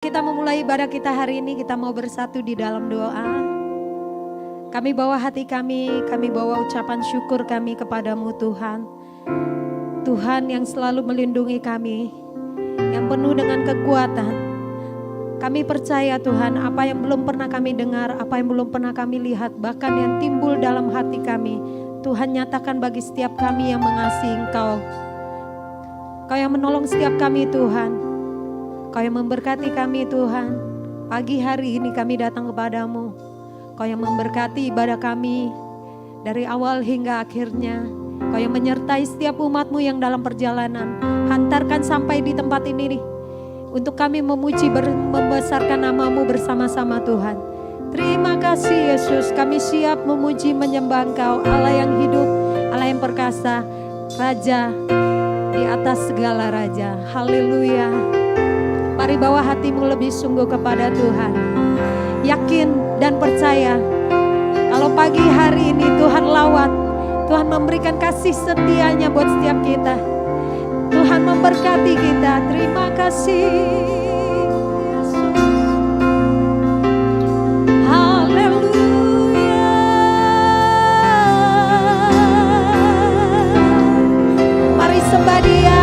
Kita memulai ibadah kita hari ini, kita mau bersatu di dalam doa. Kami bawa hati kami bawa ucapan syukur kami kepadamu Tuhan. Tuhan yang selalu melindungi kami, yang penuh dengan kekuatan. Kami percaya Tuhan, apa yang belum pernah kami dengar, apa yang belum pernah kami lihat, bahkan yang timbul dalam hati kami, Tuhan nyatakan bagi setiap kami yang mengasihi Engkau. Kau yang menolong setiap kami Tuhan. Kau yang memberkati kami Tuhan. Pagi hari ini kami datang kepadamu. Kau yang memberkati ibadah kami dari awal hingga akhirnya. Kau yang menyertai setiap umatmu yang dalam perjalanan. Hantarkan sampai di tempat ini nih, untuk kami memuji membesarkan namamu bersama-sama Tuhan. Terima kasih Yesus, kami siap memuji menyembah Engkau, Allah yang hidup, Allah yang perkasa, Raja di atas segala raja. Haleluya. Mari bawa hatimu lebih sungguh kepada Tuhan. Yakin dan percaya kalau pagi hari ini Tuhan lawat, Tuhan memberikan kasih setianya buat setiap kita. Tuhan memberkati kita. Terima kasih Yesus. Haleluya. Mari sembah Dia.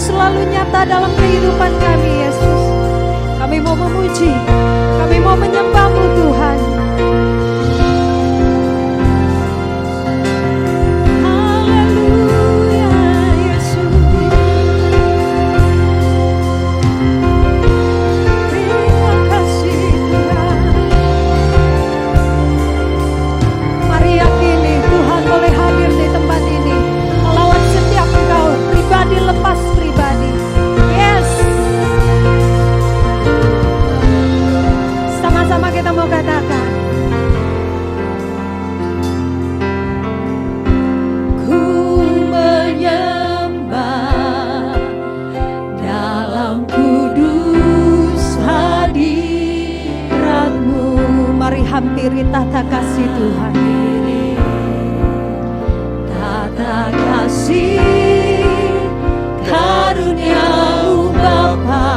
Selalu nyata dalam kehidupan kami Yesus. Kami mau memuji, kami mau menyembah-Mu Tuhan. Haleluya Yesus. Terima kasih Tuhan. Mari yakini Tuhan boleh hadir di tempat ini, melawat setiap engkau pribadi lepas pribadi. Yes. Sama-sama kita mau katakan, ku menyembah dalam kudus hadirat-Mu. Mari hampiri tata kasih Tuhan. Tata kasih karunia-Mu Bapa,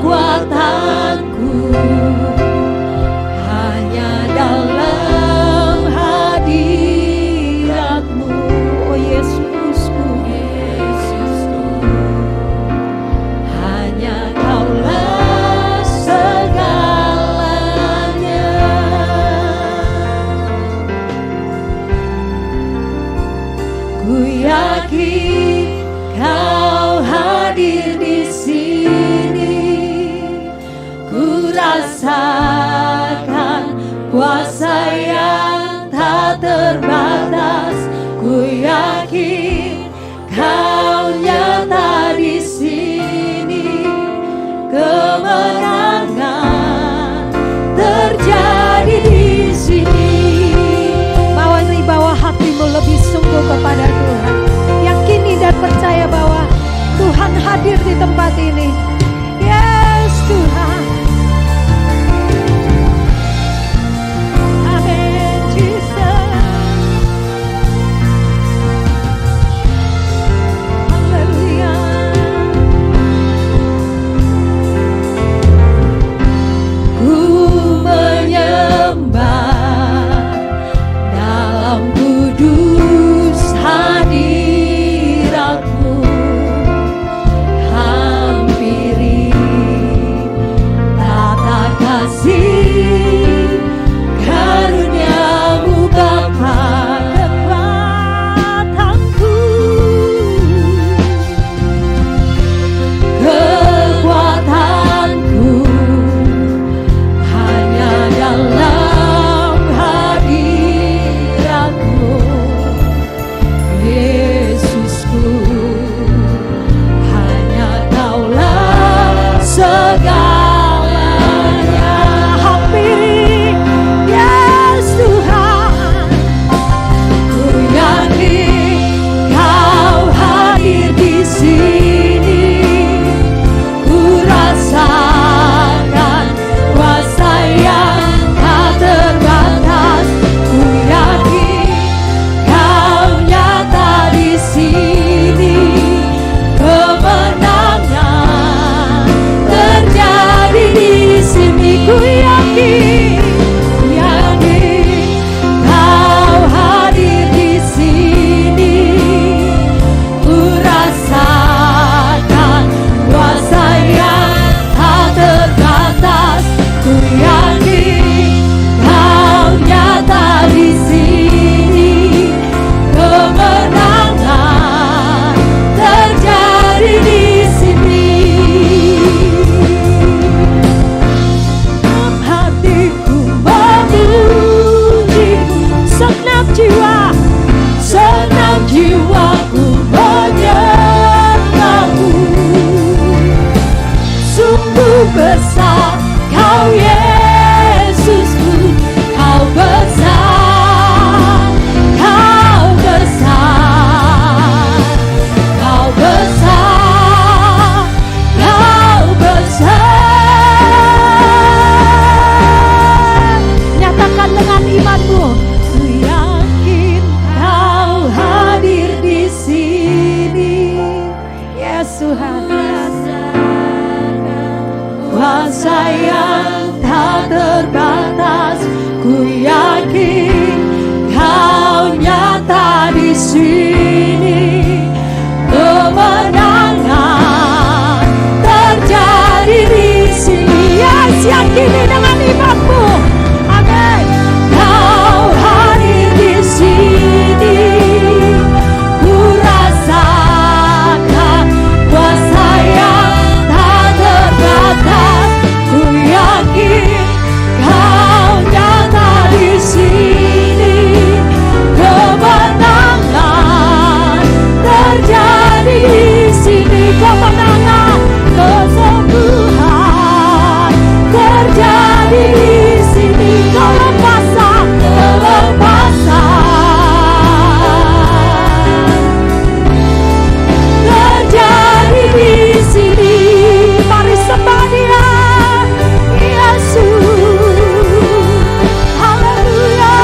kekuatanku hanya dalam hadirat-Mu. Oh Yesusku, Yesusku, hanya Kaulah segalanya. Ku yakin Kau hadir di sini. Ku rasakan kuasa yang tak terbatas. Ku yakin Kau nyata di sini. Kemenangan terjadi di sini. Bawa jiwa, senang jiwaku menyembahmu. Sungguh besar Kau Yesusku, Kau besar, Kau besar, Kau besar, Kau besar. Nyatakan dengan imanmu, ku yakin Kau hadir di sini. Yes Tuhan, kuasa yang tak terbatas, ku yakin Kau nyata di sini. Kemenangan terjadi di sini. Yes, yakini dengan imanmu. Amin. Kau hadir di sini. Ku rasakan kuasa yang tak terbatas. Ku yakin Kau nyata di sini. Kemenangan terjadi di sini. Kemenangan, kesembuhan terjadi di sini. Kelepasan, kelepasan terjadi di sini. Mari sembah Dia, Yesus. Haleluya,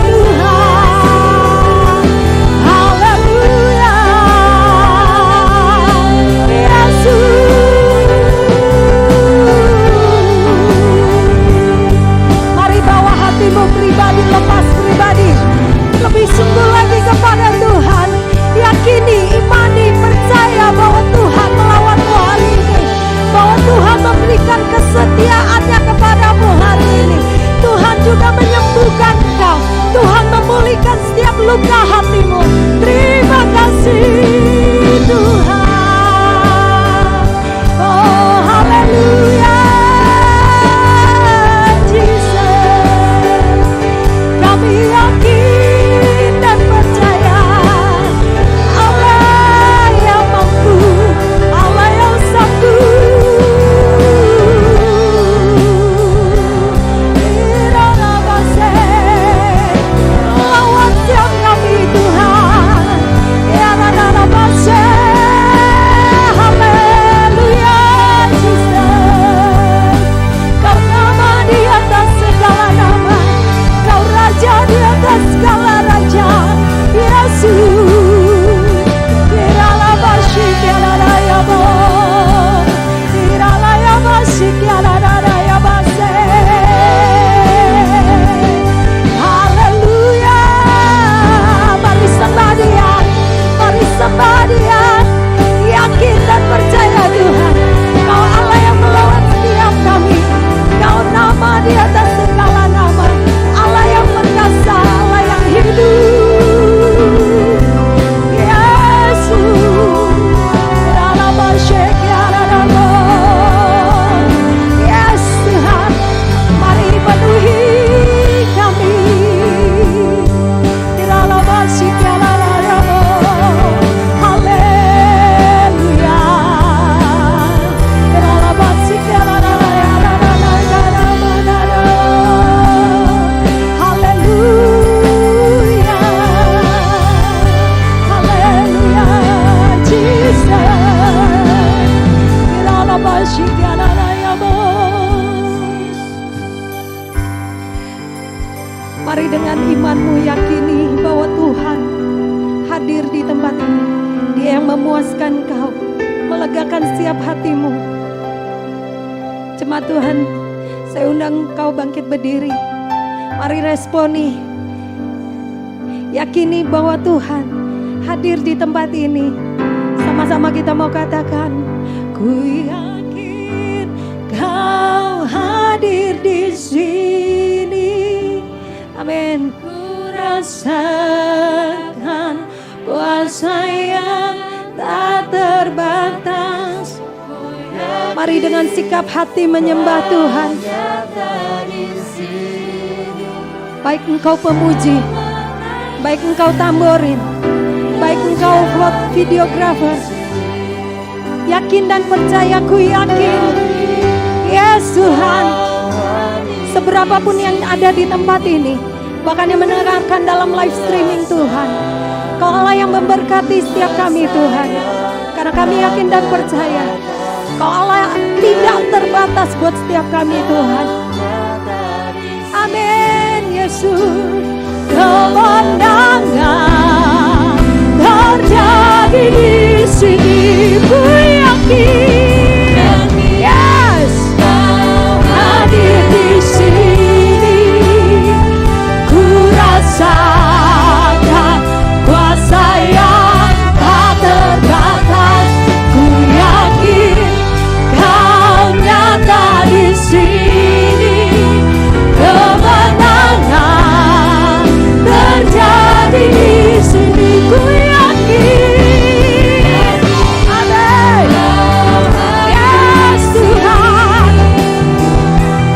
Tuhan. Haleluya, Yesus. Mari bawa hatimu pribadi, lepas pribadi, lebih sungguh lagi kepada Tuhan. Yakini, imani, percaya bahwa Tuhan melawanmu hari ini, bahwa Tuhan memberikan kesetiaan-Nya kepadamu hari ini. Tuhan juga menyembuhkan kau, Tuhan memulihkan setiap luka hatimu. Terima kasih Tuhan. Oh haleluya, Jesus. Kami yakin dan percaya Allah yang mampu, Allah yang sanggup. Iralabase, lawan siang kami Tuhan. Iralabase, haleluya, Jesus. Kau nama di atas segala nama, Kau Raja di atas segala raja, Yesus. Iralabashe, Iralabayabo, Iralayabashe, Iralabayabase. Haleluya. Mari sembah Dia, mari sembah Dia. Yakin dan percaya Tuhan, Kau Allah yang melawan setiap kami. Kau nama di atas segala nama, Allah yang perkasa, Allah yang hidup. Yesus. Iralabashe, Iralabo. Yes Tuhan, mari penuhi kami. Iralabashe, Iralabo. Haleluya. Iralabashe, Iralabo. Haleluya. Haleluya, Jesus. Iralabashe, Iralabo. Mari dengan imanmu yakini bahwa Tuhan hadir di tempat ini. Dia yang memuaskan kau, melegakan setiap hatimu. Jemaat Tuhan, saya undang kau bangkit berdiri. Mari responi. Yakini bahwa Tuhan hadir di tempat ini. Sama-sama kita mau katakan, ku yakin Kau hadir di sini. Amin. Ku rasakan kuasa yang tak terbatas. Mari dengan sikap hati menyembah Tuhan. baik Engkau pemuji, baik Engkau tamborin, baik Engkau buat videografer. Yakin dan percaya, ku yakin, yes Tuhan, seberapapun yang ada di tempat ini, bahkan yang mendengarkan dalam live streaming Tuhan, Kau Allah yang memberkati setiap kami Tuhan. Karena kami yakin dan percaya Kau Allah tidak terbatas buat setiap kami Tuhan. Amin Yesus. Kemenangan terjadi di sini, ku yakin. Yes, Kau hadir di sini. Ku rasakan kuasa yang tak terbatas. Ku yakin Kau nyata di sini. Kemenangan terjadi di sini, ku yakin. Amin. Yes Tuhan,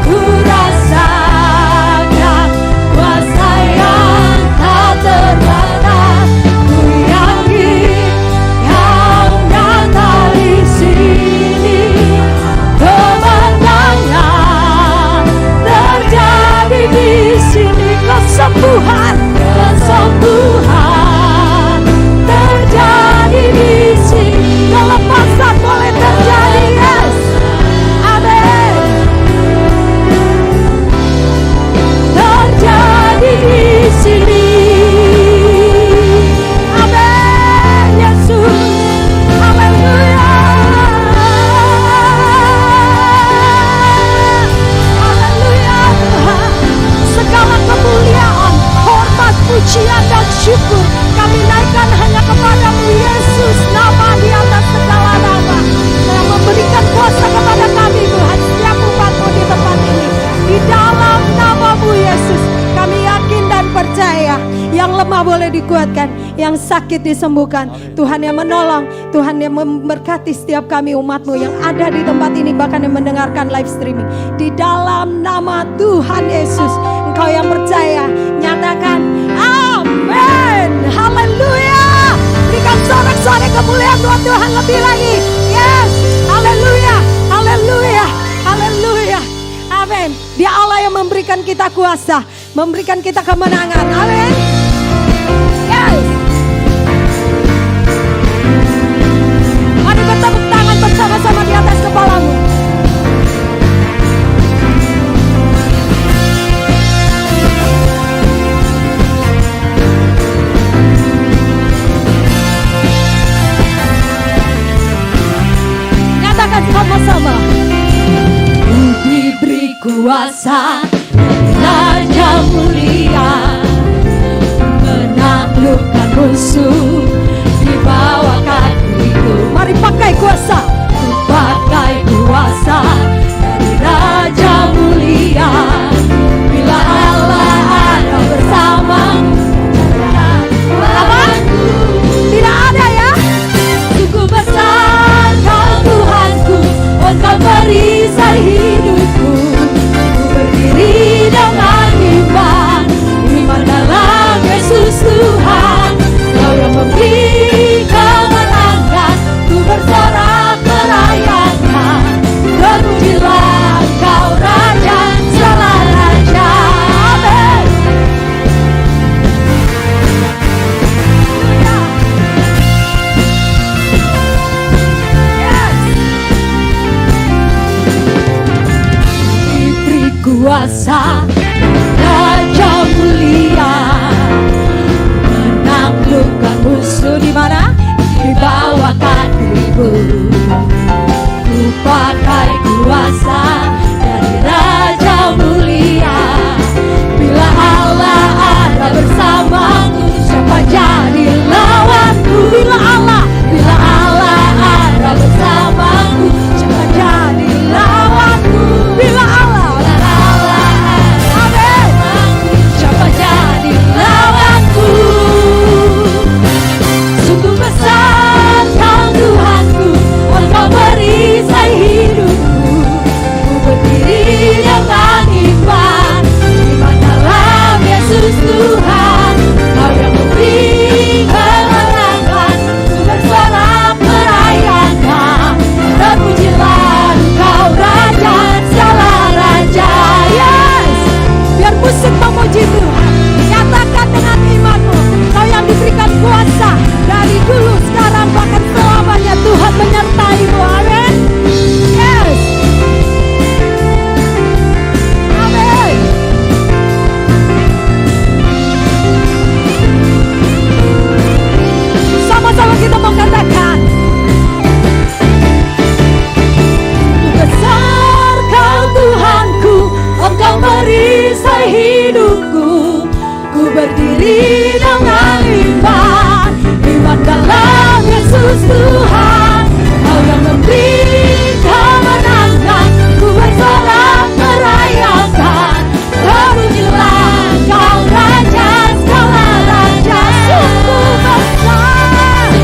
ku rasakan kuasa yang tak terbatas. Ku yakin Kau nyata di sini. Kemenangan terjadi di sini. Kesembuhan terjadi di sini. Kelepasan boleh terjadi, yes. Amin. Terjadi di sini. Amin Yesus. Haleluya. Haleluya Tuhan. Segala kemuliaan, hormat, pujian dan syukur kami naikkan hanya kepada-Mu Yesus, nama di atas segala nama, yang memberikan kuasa kepada kami Tuhan, setiap umat-Mu di tempat ini. Di dalam nama-Mu Yesus kami yakin dan percaya, yang lemah boleh dikuatkan, yang sakit disembuhkan. Tuhan yang menolong, Tuhan yang memberkati setiap kami umat-Mu yang ada di tempat ini, bahkan yang mendengarkan live streaming. Di dalam nama Tuhan Yesus, Engkau yang percaya, nyatakan amin. Haleluya. Berikan sorak-sorai kemuliaan buat Tuhan lebih lagi. Yes. Haleluya. Haleluya. Haleluya. Amin. Dia Allah yang memberikan kita kuasa, memberikan kita kemenangan. Amin. Yes. Mari bertepuk tangan bersama-sama di atas kepalamu. Nyatakan sama-sama. Ku diberi kuasa, Raja mulia, menaklukkan musuh di bawah kakiku. Mari pakai kuasa. Ku pakai kuasa dari Raja mulia. Bila Allah ada bersamamu, apa? Tidak ada ya? Sungguh besar Kau Tuhanku, Engkau perisai hidupku. Ku berdiri dengan iman dalam Yesus Tuhan. Kau yang memberi kemenangan, ku bersorak merayakan. Terpujilah Kau Raja segala raja. Amin. Yes. Diberi kuasa, Raja mulia, menaklukkan musuh di mana? Di bawah kakiku. Ku pakai kuasa dari Raja mulia. Bila Allah ada bersamaku, siapa jadi lawanku? Bila Allah ada bersamaku, siapa jadi lawanku? Bila Allah ada berdiri dengan iman, iman dalam Yesus Tuhan. Kau yang memberi kemenangan, ku bersorak merayakan. Terpujilah Kau Raja segala raja, sungguh besar.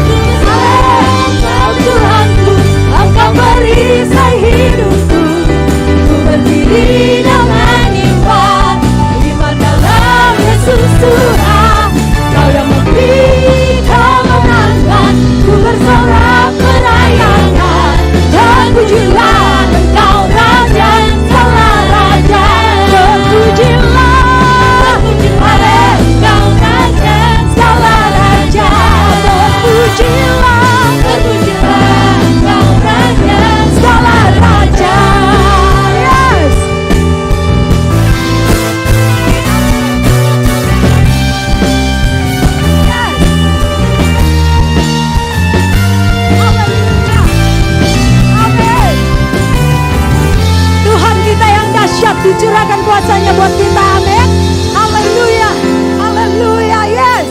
Engkau Tuhanku, Engkau perisai hidupku. Ku berdiri dengan iman, iman dalam Yesus Tuhan. Kau yang memberi kemenangan, ku bersorak merayakan. Terpujilah Engkau Raja segala raja, terpujilah, Engkau Raja segala raja, terpujilah, Engkau Raja segala raja. Yes. Amin. Tuhan kita yang dahsyat dicurahkan kuasanya buat kita. Amin. Haleluya. Haleluya. Yes.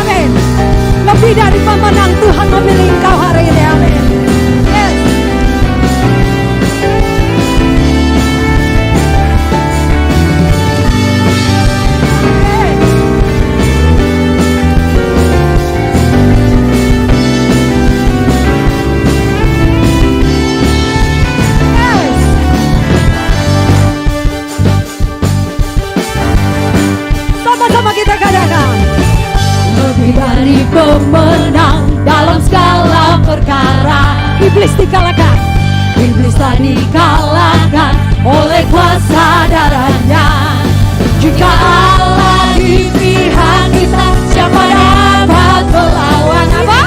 Amin. Lebih dari pemenang, Tuhan memilih engkau hari ini. Amin. Yes. Amin. Yes. Sama-sama kita katakan. Lebih dari pemenang dalam segala perkara. Iblis dikalahkan, iblis telah dikalahkan oleh kuasa darahnya. Jika Allah di pihak kita, siapa dapat melawan? Apa?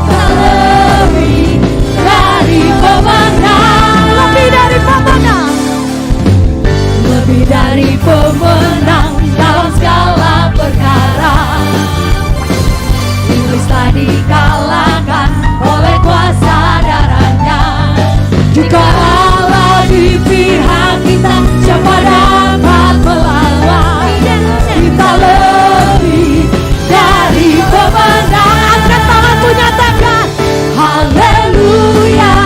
Lebih dari pemenang, lebih dari pemenang, lebih dari pemenang dalam segala perkara. Iblis telah dikalahkan oleh kuasa darahnya. Jika Allah di pihak kita, siapa dapat melawan? Kita lebih dari pemenang. Angkat tanganmu, nyatakan haleluya.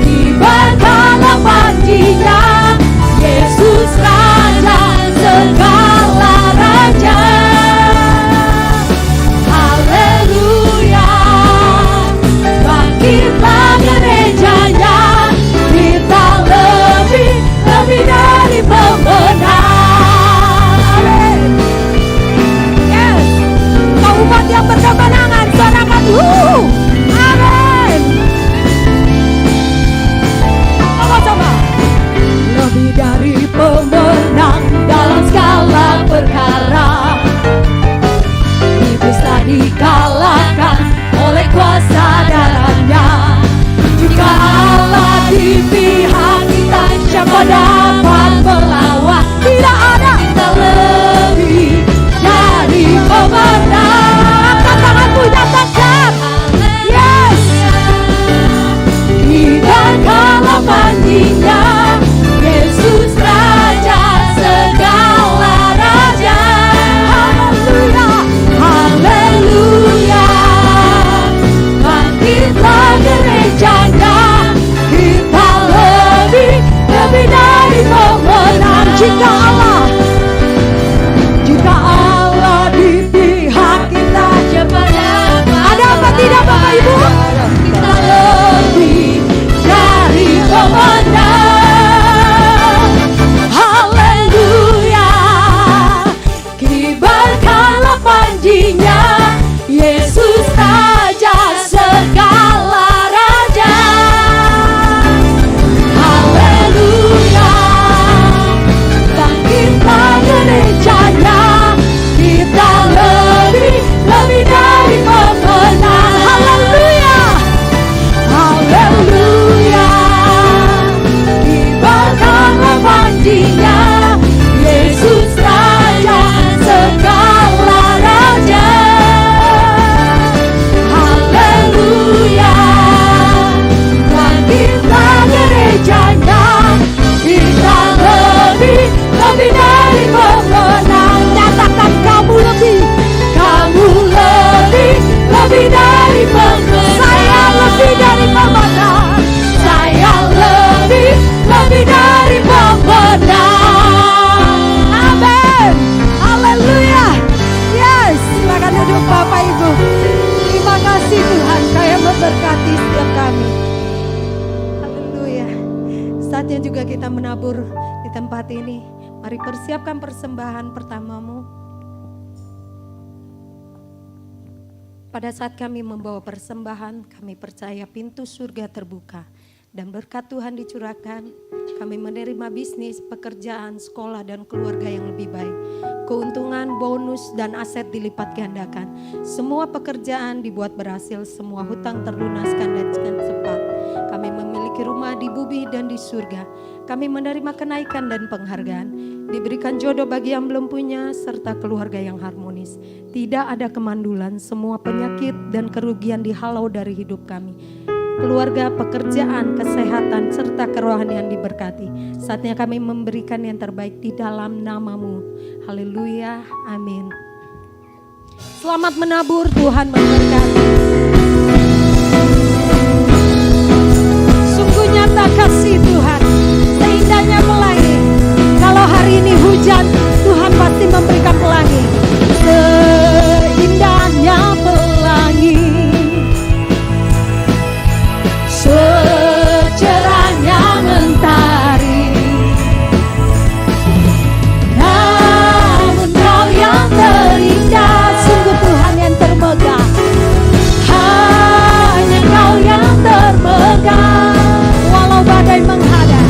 Kibarkanlah panjinya, Yesus Raja menabur di tempat ini. Mari persiapkan persembahan pertamamu. Pada saat kami membawa persembahan, kami percaya pintu surga terbuka dan berkat Tuhan dicurahkan. Kami menerima bisnis, pekerjaan, sekolah, dan keluarga yang lebih baik. Keuntungan, bonus, dan aset dilipat gandakan. Semua pekerjaan dibuat berhasil, semua hutang terlunaskan dan dengan cepat. Kami memiliki rumah di bumi dan di surga. Kami menerima kenaikan dan penghargaan. Diberikan jodoh bagi yang belum punya, serta keluarga yang harmonis. Tidak ada kemandulan, semua penyakit dan kerugian dihalau dari hidup kami. Keluarga, pekerjaan, kesehatan, serta kerohanian diberkati. Saatnya kami memberikan yang terbaik di dalam nama-Mu. Haleluya, amin. Selamat menabur, Tuhan memberkati. Sungguh nyata kasih Tuhan, seindahnya pelangi. Kalau hari ini hujan, Tuhan pasti memberikan pelangi. Seindahnya pelangi, secerahnya mentari, namun Kau yang terindah, sungguh Tuhan yang termegah, hanya Kau yang termegah. Walau badai menghadang,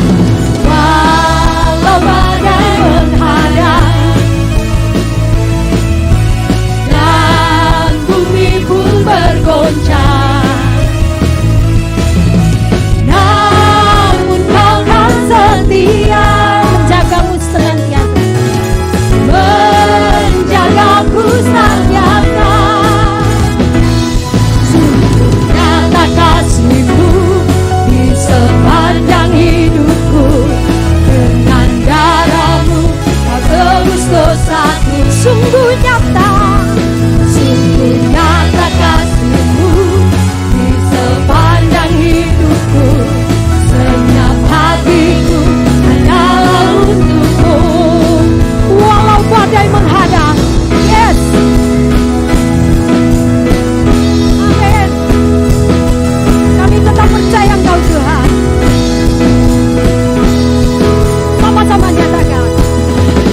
walau badai menghadang, dan bumi pun bergoncang, namun Kau kan setia, menjagamu senantiasa, menjagaku senantiasa. Sungguh nyata kasih-Mu di sepanjang hidupku, dengan darah-Mu Kau tebus dosaku. Sungguh nyata kasih-Mu di sepanjang hidupku, segenap hatiku hanyalah untuk-Mu. Walau badai menghadang, yes, amin. Kami tetap percaya Engkau Tuhan. Sama-sama nyatakan,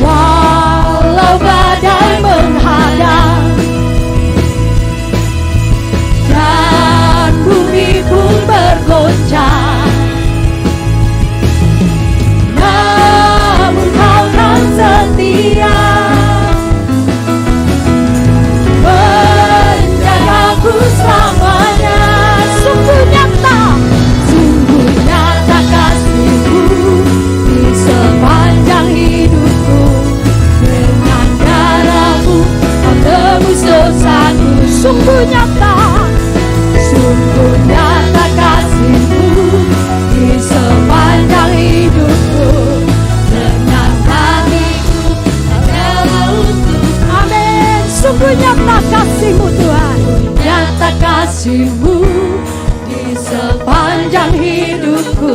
walau badai menghadang dan bumi pun bergoncang, namun Kau kan setia, menjagaku selamanya. Sungguh nyata kasih-Mu di sepanjang hidupku, dengan darah-Mu Kau tebus dosaku. Sungguh nyata kasih-Mu di sepanjang hidupku, dengan hatiku hanyalah untuk. Amin. Sungguh nyata kasih-Mu Tuhan, nyata kasih-Mu di sepanjang hidupku,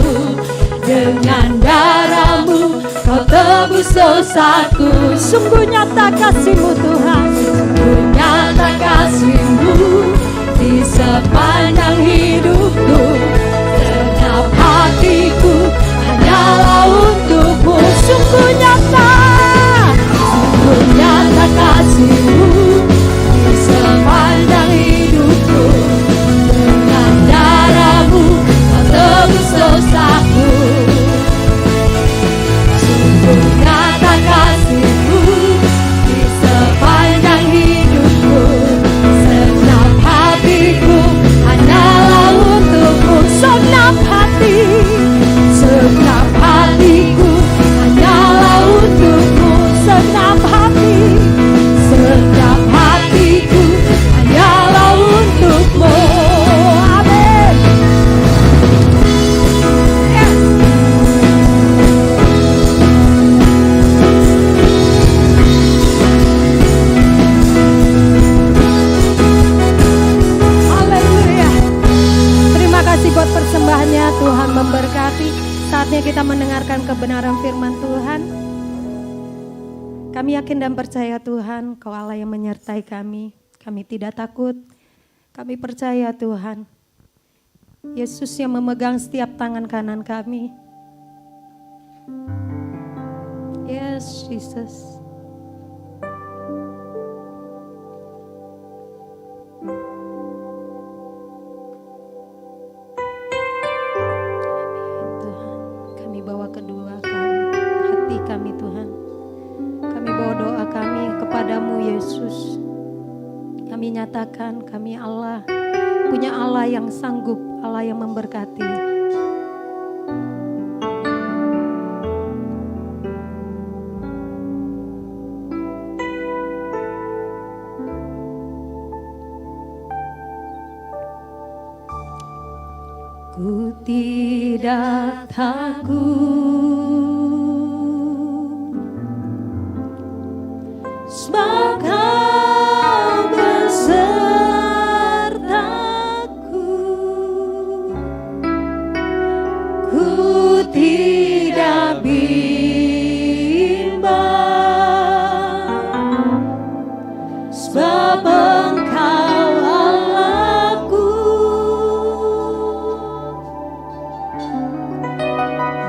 dengan darah-Mu Kau tebus dosaku. Sungguh nyata kasih-Mu Tuhan, sungguh nyata kasih-Mu di sepanjang hidupku, segenap hatiku hanyalah untuk-Mu. Sungguh nyata kasih-Mu di sepanjang hidupku, dengan darah-Mu Kau tebus dosaku. Sungguh nyata kasih-Mu di sepanjang hidupku, segenap hatiku hanyalah untuk-Mu. Segenap hatiku hanyalah untuk-Mu. Segenap hatiku hanyalah untuk-Mu. Amin. Yes. Haleluya. Terima kasih buat persembahannya. Tuhan memberkati. Saatnya kita mendengarkan kebenaran firman Tuhan. Kami yakin dan percaya Tuhan, Kau Allah yang menyertai kami. Kami tidak takut. Kami percaya Tuhan. Yesus yang memegang setiap tangan kanan kami. Yes, Jesus. Tuhan, kami bawa kedua hati kami Tuhan. Kami bawa doa kami kepadamu Yesus. Kami nyatakan kami Allah, punya Allah yang sanggup, Allah yang memberkati. Ku tidak takut, sebab Kau besertaku. Ku tidak bimbang, sebab Engkau Allahku.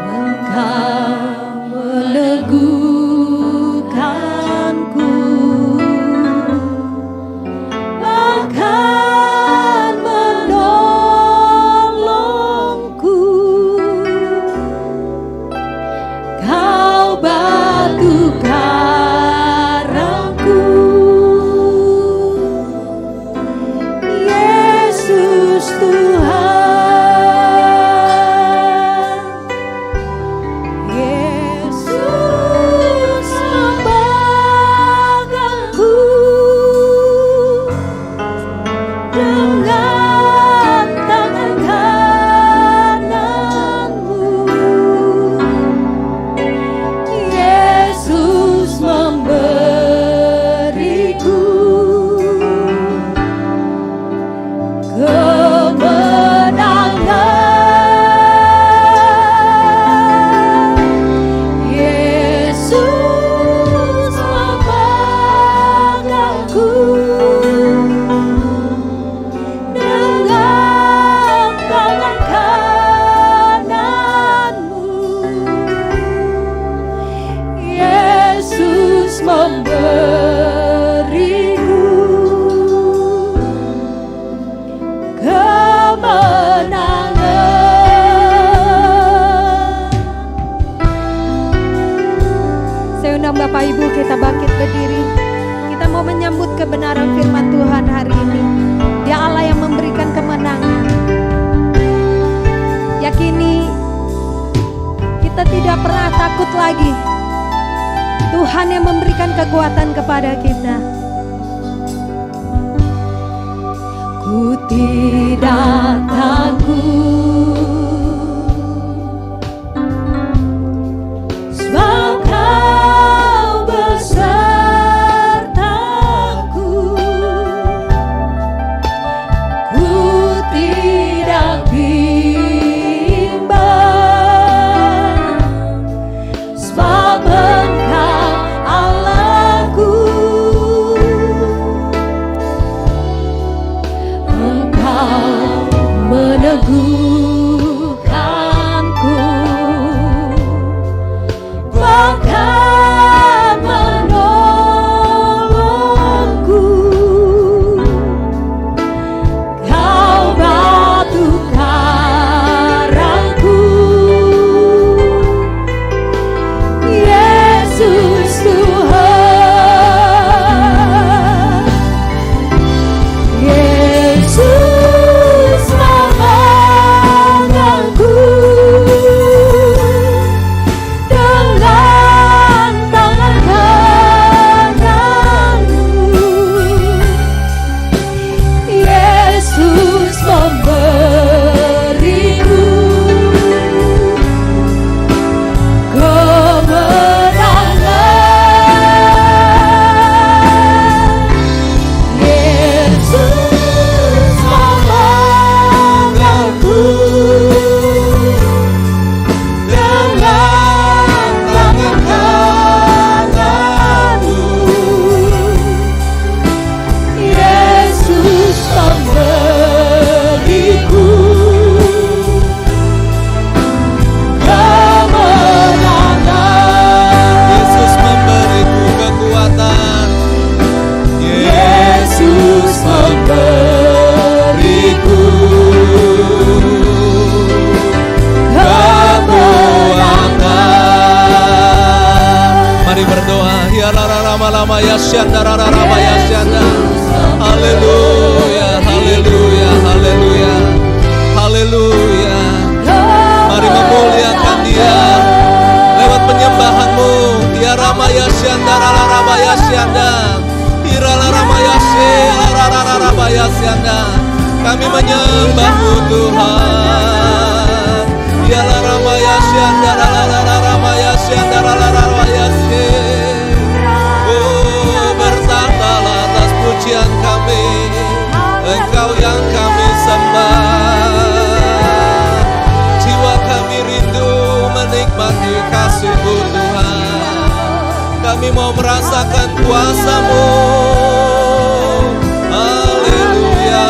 Engkau meneguhkanku, bahkan menolongku. Kau batu karangku, Yesus Tuhan. Yesus membagangku dengan tangan kananmu. Yesus memberiku kemenangan. Yesus membagangku dengan tangan kananmu. Yesus memberiku kemenangan. Saya undang Bapak Ibu, kita bangkit berdiri. Kita mau menyambut kebenaran firman Tuhan hari ini. Dia Allah yang memberikan kemenangan. Yakini kita tidak pernah takut lagi. Tuhan yang memberikan kekuatan kepada kita. Ku tidak takut, sebab Kau besertaku. Ku tidak bimbang, sebab Engkau Allahku. Engkau meneguhkanku, Ya lama ya syanda ya syanda. Haleluya, haleluya, haleluya, haleluya. Mari memuliakan Dia lewat penyembahanmu. Ya ramaya syanda ya syanda. Irala ramaya ya syanda. Kami menyembahmu Tuhan. Ya ramaya syanda ya syanda ya syanda. Oh, bertahtalah atas pujian kami. Engkau yang kami sembah. Jiwa kami rindu menikmati kasih-Mu Tuhan. Kami mau merasakan kuasa-Mu. Haleluya.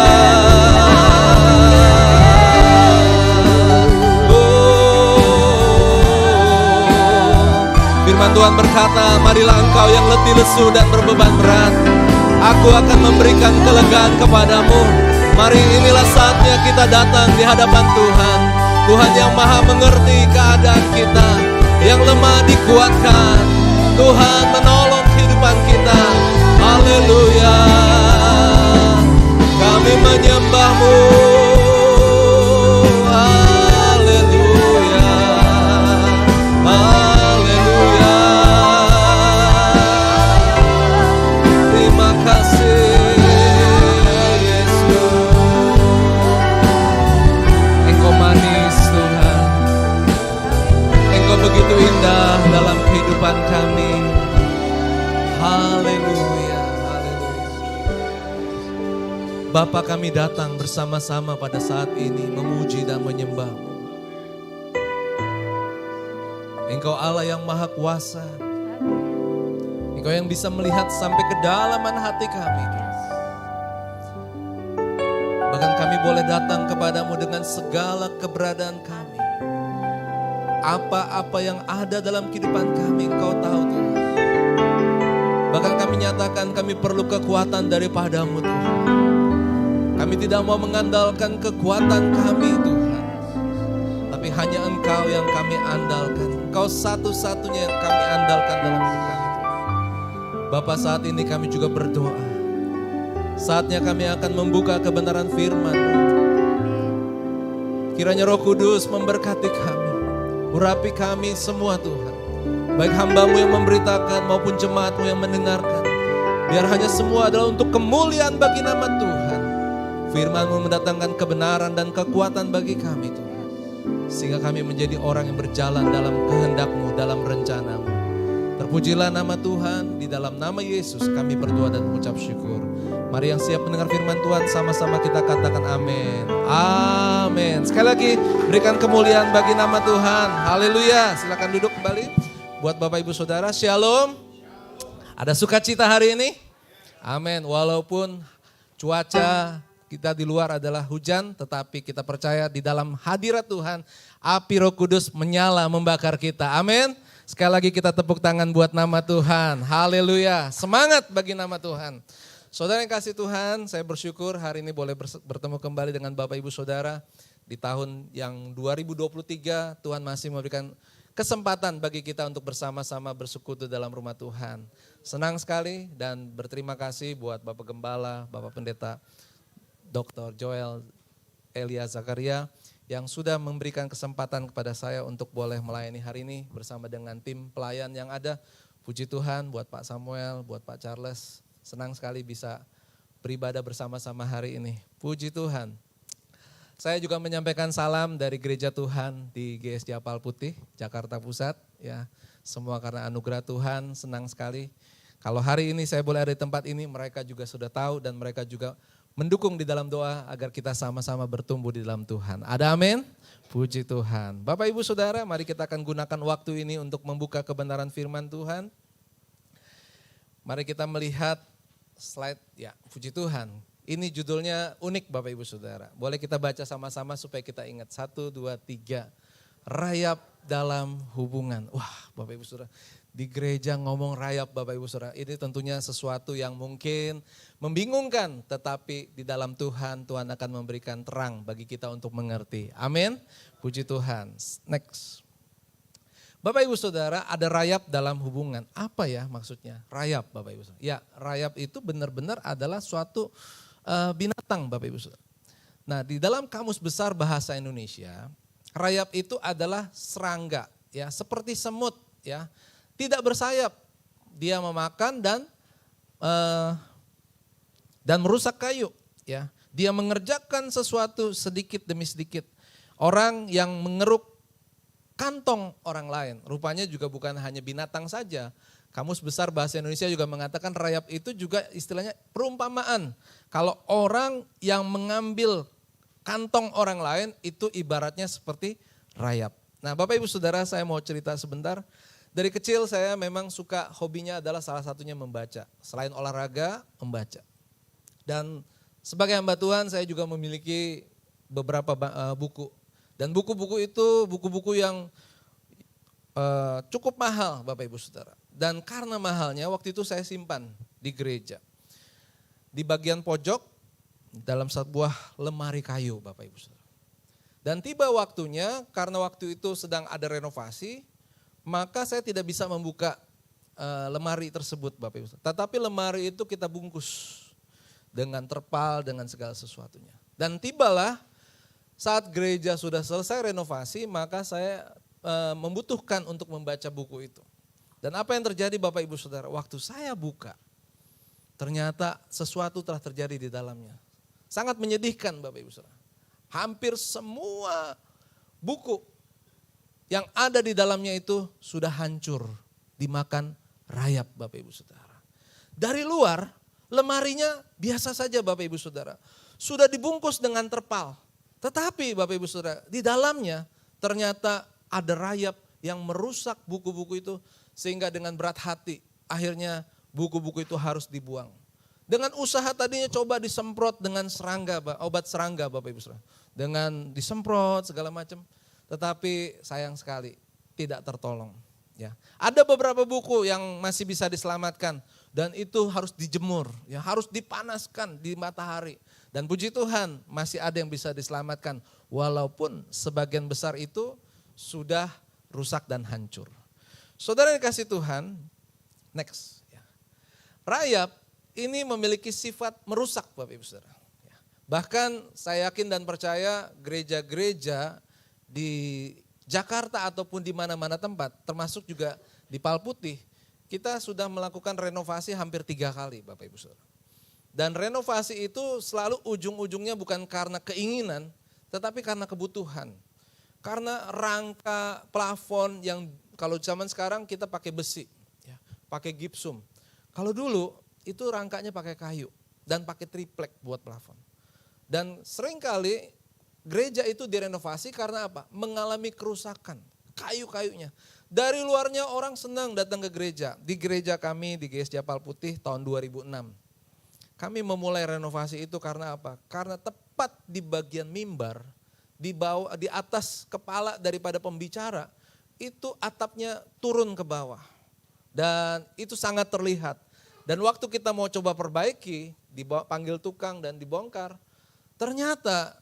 Firman Tuhan berkata, marilah engkau yang letih lesu dan berbeban berat, aku akan memberikan kelegaan kepadamu. Mari inilah saatnya kita datang di hadapan Tuhan. Tuhan yang maha mengerti keadaan kita, yang lemah dikuatkan. Tuhan menolong kehidupan kita. Haleluya. Kami menyembah-Mu. Haleluya. Haleluya. Terima kasih Yesus. Engkau manis Tuhan. Engkau begitu indah dalam kehidupan kami. Haleluya, haleluya. Bapa, kami datang bersama-sama pada saat ini memuji dan menyembah-Mu. Engkau Allah yang maha kuasa. Engkau yang bisa melihat sampai kedalaman hati kami. Bahkan kami boleh datang kepadamu dengan segala keberadaan kami. Apa-apa yang ada dalam kehidupan kami Engkau tahu Tuhan. Bahkan kami nyatakan kami perlu kekuatan daripada-Mu Tuhan. Kami tidak mau mengandalkan kekuatan kami Tuhan. Tapi hanya Engkau yang kami andalkan. Engkau satu-satunya yang kami andalkan dalam hidup kami Tuhan. Bapa, saat ini kami juga berdoa. Saatnya kami akan membuka kebenaran firman-Mu. Kiranya Roh Kudus memberkati kami. Urapi kami semua Tuhan. Baik hamba-Mu yang memberitakan maupun jemaat-Mu yang mendengarkan. Biar hanya semua adalah untuk kemuliaan bagi nama Tuhan. Firman-Mu mendatangkan kebenaran dan kekuatan bagi kami Tuhan. Sehingga kami menjadi orang yang berjalan dalam kehendak-Mu, dalam rencana-Mu. Terpujilah nama Tuhan. Di dalam nama Yesus kami berdoa dan mengucap syukur. Mari yang siap mendengar firman Tuhan sama-sama kita katakan amin. Amin. Sekali lagi berikan kemuliaan bagi nama Tuhan. Haleluya. Silakan duduk kembali. Buat Bapak Ibu Saudara, Shalom. Ada sukacita hari ini? Amin. Walaupun cuaca kita di luar adalah hujan, tetapi kita percaya di dalam hadirat Tuhan, api Roh Kudus menyala membakar kita. Amin. Sekali lagi kita tepuk tangan buat nama Tuhan. Haleluya. Semangat bagi nama Tuhan. Saudara yang kasih Tuhan, saya bersyukur hari ini boleh bertemu kembali dengan Bapak Ibu Saudara. Di tahun yang 2023 Tuhan masih memberikan kesempatan bagi kita untuk bersama-sama bersekutu dalam rumah Tuhan. Senang sekali dan berterima kasih buat Bapak Gembala, Bapak Pendeta Dr. Joel Elia Zakaria yang sudah memberikan kesempatan kepada saya untuk boleh melayani hari ini bersama dengan tim pelayan yang ada. Puji Tuhan buat Pak Samuel, buat Pak Charles. Senang sekali bisa beribadah bersama-sama hari ini. Puji Tuhan. Saya juga menyampaikan salam dari Gereja Tuhan di GSJ Apal Putih, Jakarta Pusat. Ya, semua karena anugerah Tuhan, senang sekali. Kalau hari ini saya boleh ada di tempat ini, mereka juga sudah tahu dan mereka juga mendukung di dalam doa agar kita sama-sama bertumbuh di dalam Tuhan. Ada amin? Puji Tuhan. Bapak Ibu Saudara, mari kita akan gunakan waktu ini untuk membuka kebenaran firman Tuhan. Mari kita melihat slide, ya puji Tuhan. Ini judulnya unik Bapak Ibu Saudara. Boleh kita baca sama-sama supaya kita ingat. 1, 2, 3. Rayap dalam hubungan. Wah Bapak Ibu Saudara, di gereja ngomong rayap Bapak Ibu Saudara. Ini tentunya sesuatu yang mungkin membingungkan. Tetapi di dalam Tuhan, Tuhan akan memberikan terang bagi kita untuk mengerti. Amin. Puji Tuhan. Next. Bapak Ibu Saudara, ada rayap dalam hubungan. Apa ya maksudnya? Rayap Bapak Ibu Saudara. Ya, rayap itu benar-benar adalah suatu binatang Bapak Ibu Saudara. Nah, di dalam Kamus Besar Bahasa Indonesia, rayap itu adalah serangga, ya, seperti semut, ya. Tidak bersayap. Dia memakan dan merusak kayu, ya. Dia mengerjakan sesuatu sedikit demi sedikit. Orang yang mengeruk kantong orang lain, rupanya juga bukan hanya binatang saja. Kamus Besar Bahasa Indonesia juga mengatakan rayap itu juga istilahnya perumpamaan. Kalau orang yang mengambil kantong orang lain itu ibaratnya seperti rayap. Nah, Bapak Ibu Saudara, saya mau cerita sebentar. Dari kecil saya memang suka, hobinya adalah salah satunya membaca. Selain olahraga, membaca. Dan sebagai hamba Tuhan saya juga memiliki beberapa buku. Dan buku-buku itu buku-buku yang cukup mahal Bapak Ibu Saudara. Dan karena mahalnya waktu itu saya simpan di gereja. Di bagian pojok dalam sebuah lemari kayu Bapak Ibu Saudara. Dan tiba waktunya karena waktu itu sedang ada renovasi, maka saya tidak bisa membuka lemari tersebut Bapak Ibu Saudara. Tetapi lemari itu kita bungkus dengan terpal, dengan segala sesuatunya. Dan tibalah saat gereja sudah selesai renovasi, maka saya membutuhkan untuk membaca buku itu. Dan apa yang terjadi Bapak Ibu Saudara? Waktu saya buka, ternyata sesuatu telah terjadi di dalamnya. Sangat menyedihkan Bapak Ibu Saudara. Hampir semua buku yang ada di dalamnya itu sudah hancur, dimakan rayap Bapak Ibu Saudara. Dari luar, lemarinya biasa saja Bapak Ibu Saudara. Sudah dibungkus dengan terpal. Tetapi Bapak Ibu Saudara, di dalamnya ternyata ada rayap yang merusak buku-buku itu sehingga dengan berat hati akhirnya buku-buku itu harus dibuang. Dengan usaha tadinya coba disemprot dengan serangga, obat serangga Bapak Ibu Saudara. Dengan disemprot segala macam, tetapi sayang sekali tidak tertolong. Ya. Ada beberapa buku yang masih bisa diselamatkan dan itu harus dijemur, ya, harus dipanaskan di matahari. Dan puji Tuhan masih ada yang bisa diselamatkan walaupun sebagian besar itu sudah rusak dan hancur. Saudara yang dikasih Tuhan, next. Ya. Rayap ini memiliki sifat merusak Bapak Ibu Saudara. Ya. Bahkan saya yakin dan percaya gereja-gereja di Jakarta ataupun di mana-mana tempat, termasuk juga di Palputih, kita sudah melakukan renovasi hampir 3 kali Bapak Ibu Saudara. Dan renovasi itu selalu ujung-ujungnya bukan karena keinginan, tetapi karena kebutuhan. Karena rangka plafon yang kalau zaman sekarang kita pakai besi, ya, pakai gipsum. Kalau dulu itu rangkanya pakai kayu dan pakai triplek buat plafon. Dan seringkali gereja itu direnovasi karena apa? Mengalami kerusakan, kayu-kayunya. Dari luarnya orang senang datang ke gereja. Di gereja kami di GSJ Palputih tahun 2006. Kami memulai renovasi itu karena apa? Karena tepat di bagian mimbar, di bawah, di atas kepala daripada pembicara, itu atapnya turun ke bawah. Dan itu sangat terlihat. Dan waktu kita mau coba perbaiki, dipanggil tukang dan dibongkar, ternyata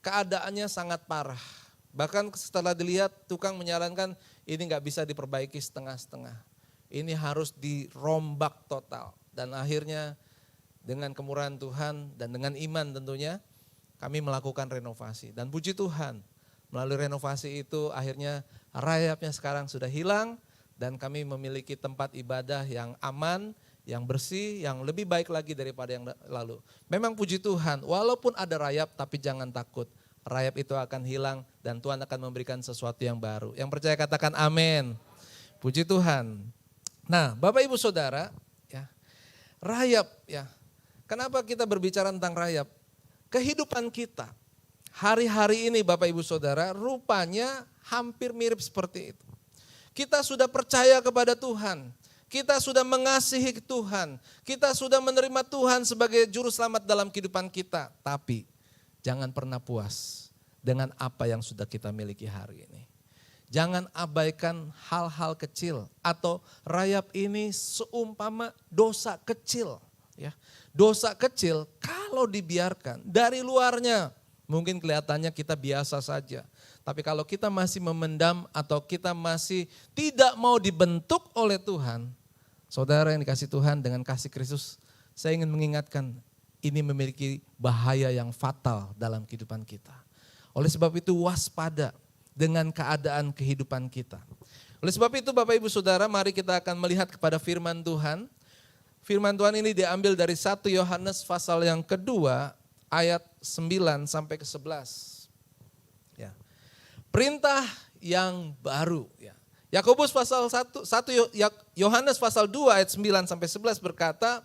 keadaannya sangat parah. Bahkan setelah dilihat tukang menyarankan ini nggak bisa diperbaiki setengah-setengah. Ini harus dirombak total. Dan akhirnya dengan kemurahan Tuhan dan dengan iman tentunya kami melakukan renovasi. Dan puji Tuhan melalui renovasi itu akhirnya rayapnya sekarang sudah hilang dan kami memiliki tempat ibadah yang aman, yang bersih, yang lebih baik lagi daripada yang lalu. Memang puji Tuhan walaupun ada rayap tapi jangan takut. Rayap itu akan hilang dan Tuhan akan memberikan sesuatu yang baru. Yang percaya katakan amin. Puji Tuhan. Nah Bapak Ibu Saudara, ya, rayap ya. Kenapa kita berbicara tentang rayap? Kehidupan kita hari-hari ini Bapak Ibu Saudara rupanya hampir mirip seperti itu. Kita sudah percaya kepada Tuhan, kita sudah mengasihi Tuhan, kita sudah menerima Tuhan sebagai juru selamat dalam kehidupan kita. Tapi jangan pernah puas dengan apa yang sudah kita miliki hari ini. Jangan abaikan hal-hal kecil atau rayap ini seumpama dosa kecil. Ya, dosa kecil kalau dibiarkan dari luarnya mungkin kelihatannya kita biasa saja. Tapi kalau kita masih memendam atau kita masih tidak mau dibentuk oleh Tuhan, saudara yang dikasih Tuhan dengan kasih Kristus, saya ingin mengingatkan ini memiliki bahaya yang fatal dalam kehidupan kita. Oleh sebab itu waspada dengan keadaan kehidupan kita. Oleh sebab itu Bapak Ibu Saudara, mari kita akan melihat kepada firman Tuhan. Firman Tuhan ini diambil dari 1 Yohanes pasal yang kedua ayat 9 sampai ke 11. Ya. Perintah yang baru. Ya. Yakobus pasal 1 Yohanes pasal 2 ayat 9 sampai 11 berkata,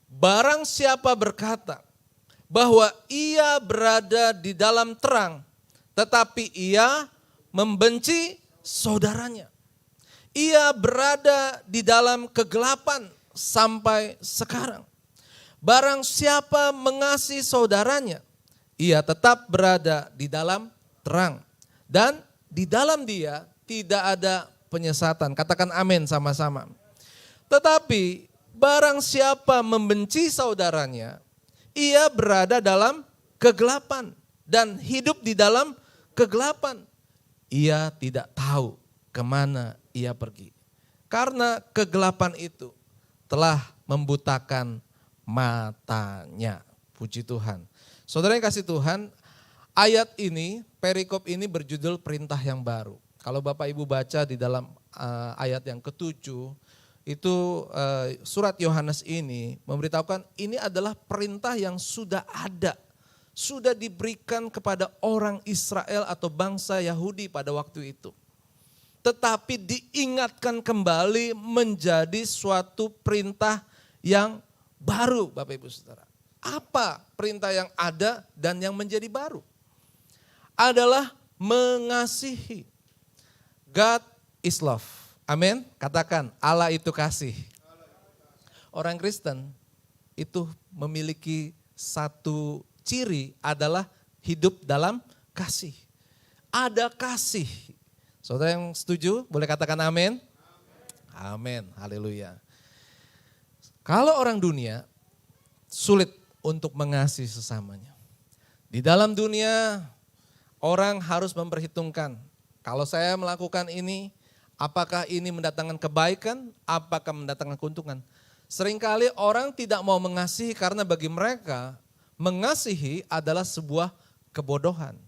barang siapa berkata bahwa ia berada di dalam terang, tetapi ia membenci saudaranya, ia berada di dalam kegelapan sampai sekarang. Barang siapa mengasihi saudaranya, ia tetap berada di dalam terang. Dan di dalam dia tidak ada penyesatan. Katakan amin sama-sama. Tetapi barang siapa membenci saudaranya, ia berada dalam kegelapan dan hidup di dalam kegelapan. Ia tidak tahu kemana ia pergi. Karena kegelapan itu telah membutakan matanya. Puji Tuhan. Saudara yang kasih Tuhan, ayat ini, perikop ini berjudul perintah yang baru. Kalau Bapak Ibu baca di dalam ayat yang ke-7, itu surat Yohanes ini memberitahukan ini adalah perintah yang sudah ada. Sudah diberikan kepada orang Israel atau bangsa Yahudi pada waktu itu. Tetapi diingatkan kembali menjadi suatu perintah yang baru Bapak Ibu Saudara. Apa perintah yang ada dan yang menjadi baru? Adalah mengasihi. God is love. Amin. Katakan Allah itu kasih. Orang Kristen itu memiliki satu ciri adalah hidup dalam kasih. Ada kasih. Saudara yang setuju boleh katakan amin. Amin. Haleluya. Kalau orang dunia sulit untuk mengasihi sesamanya. Di dalam dunia orang harus memperhitungkan, kalau saya melakukan ini, apakah ini mendatangkan kebaikan, apakah mendatangkan keuntungan. Seringkali orang tidak mau mengasihi karena bagi mereka mengasihi adalah sebuah kebodohan.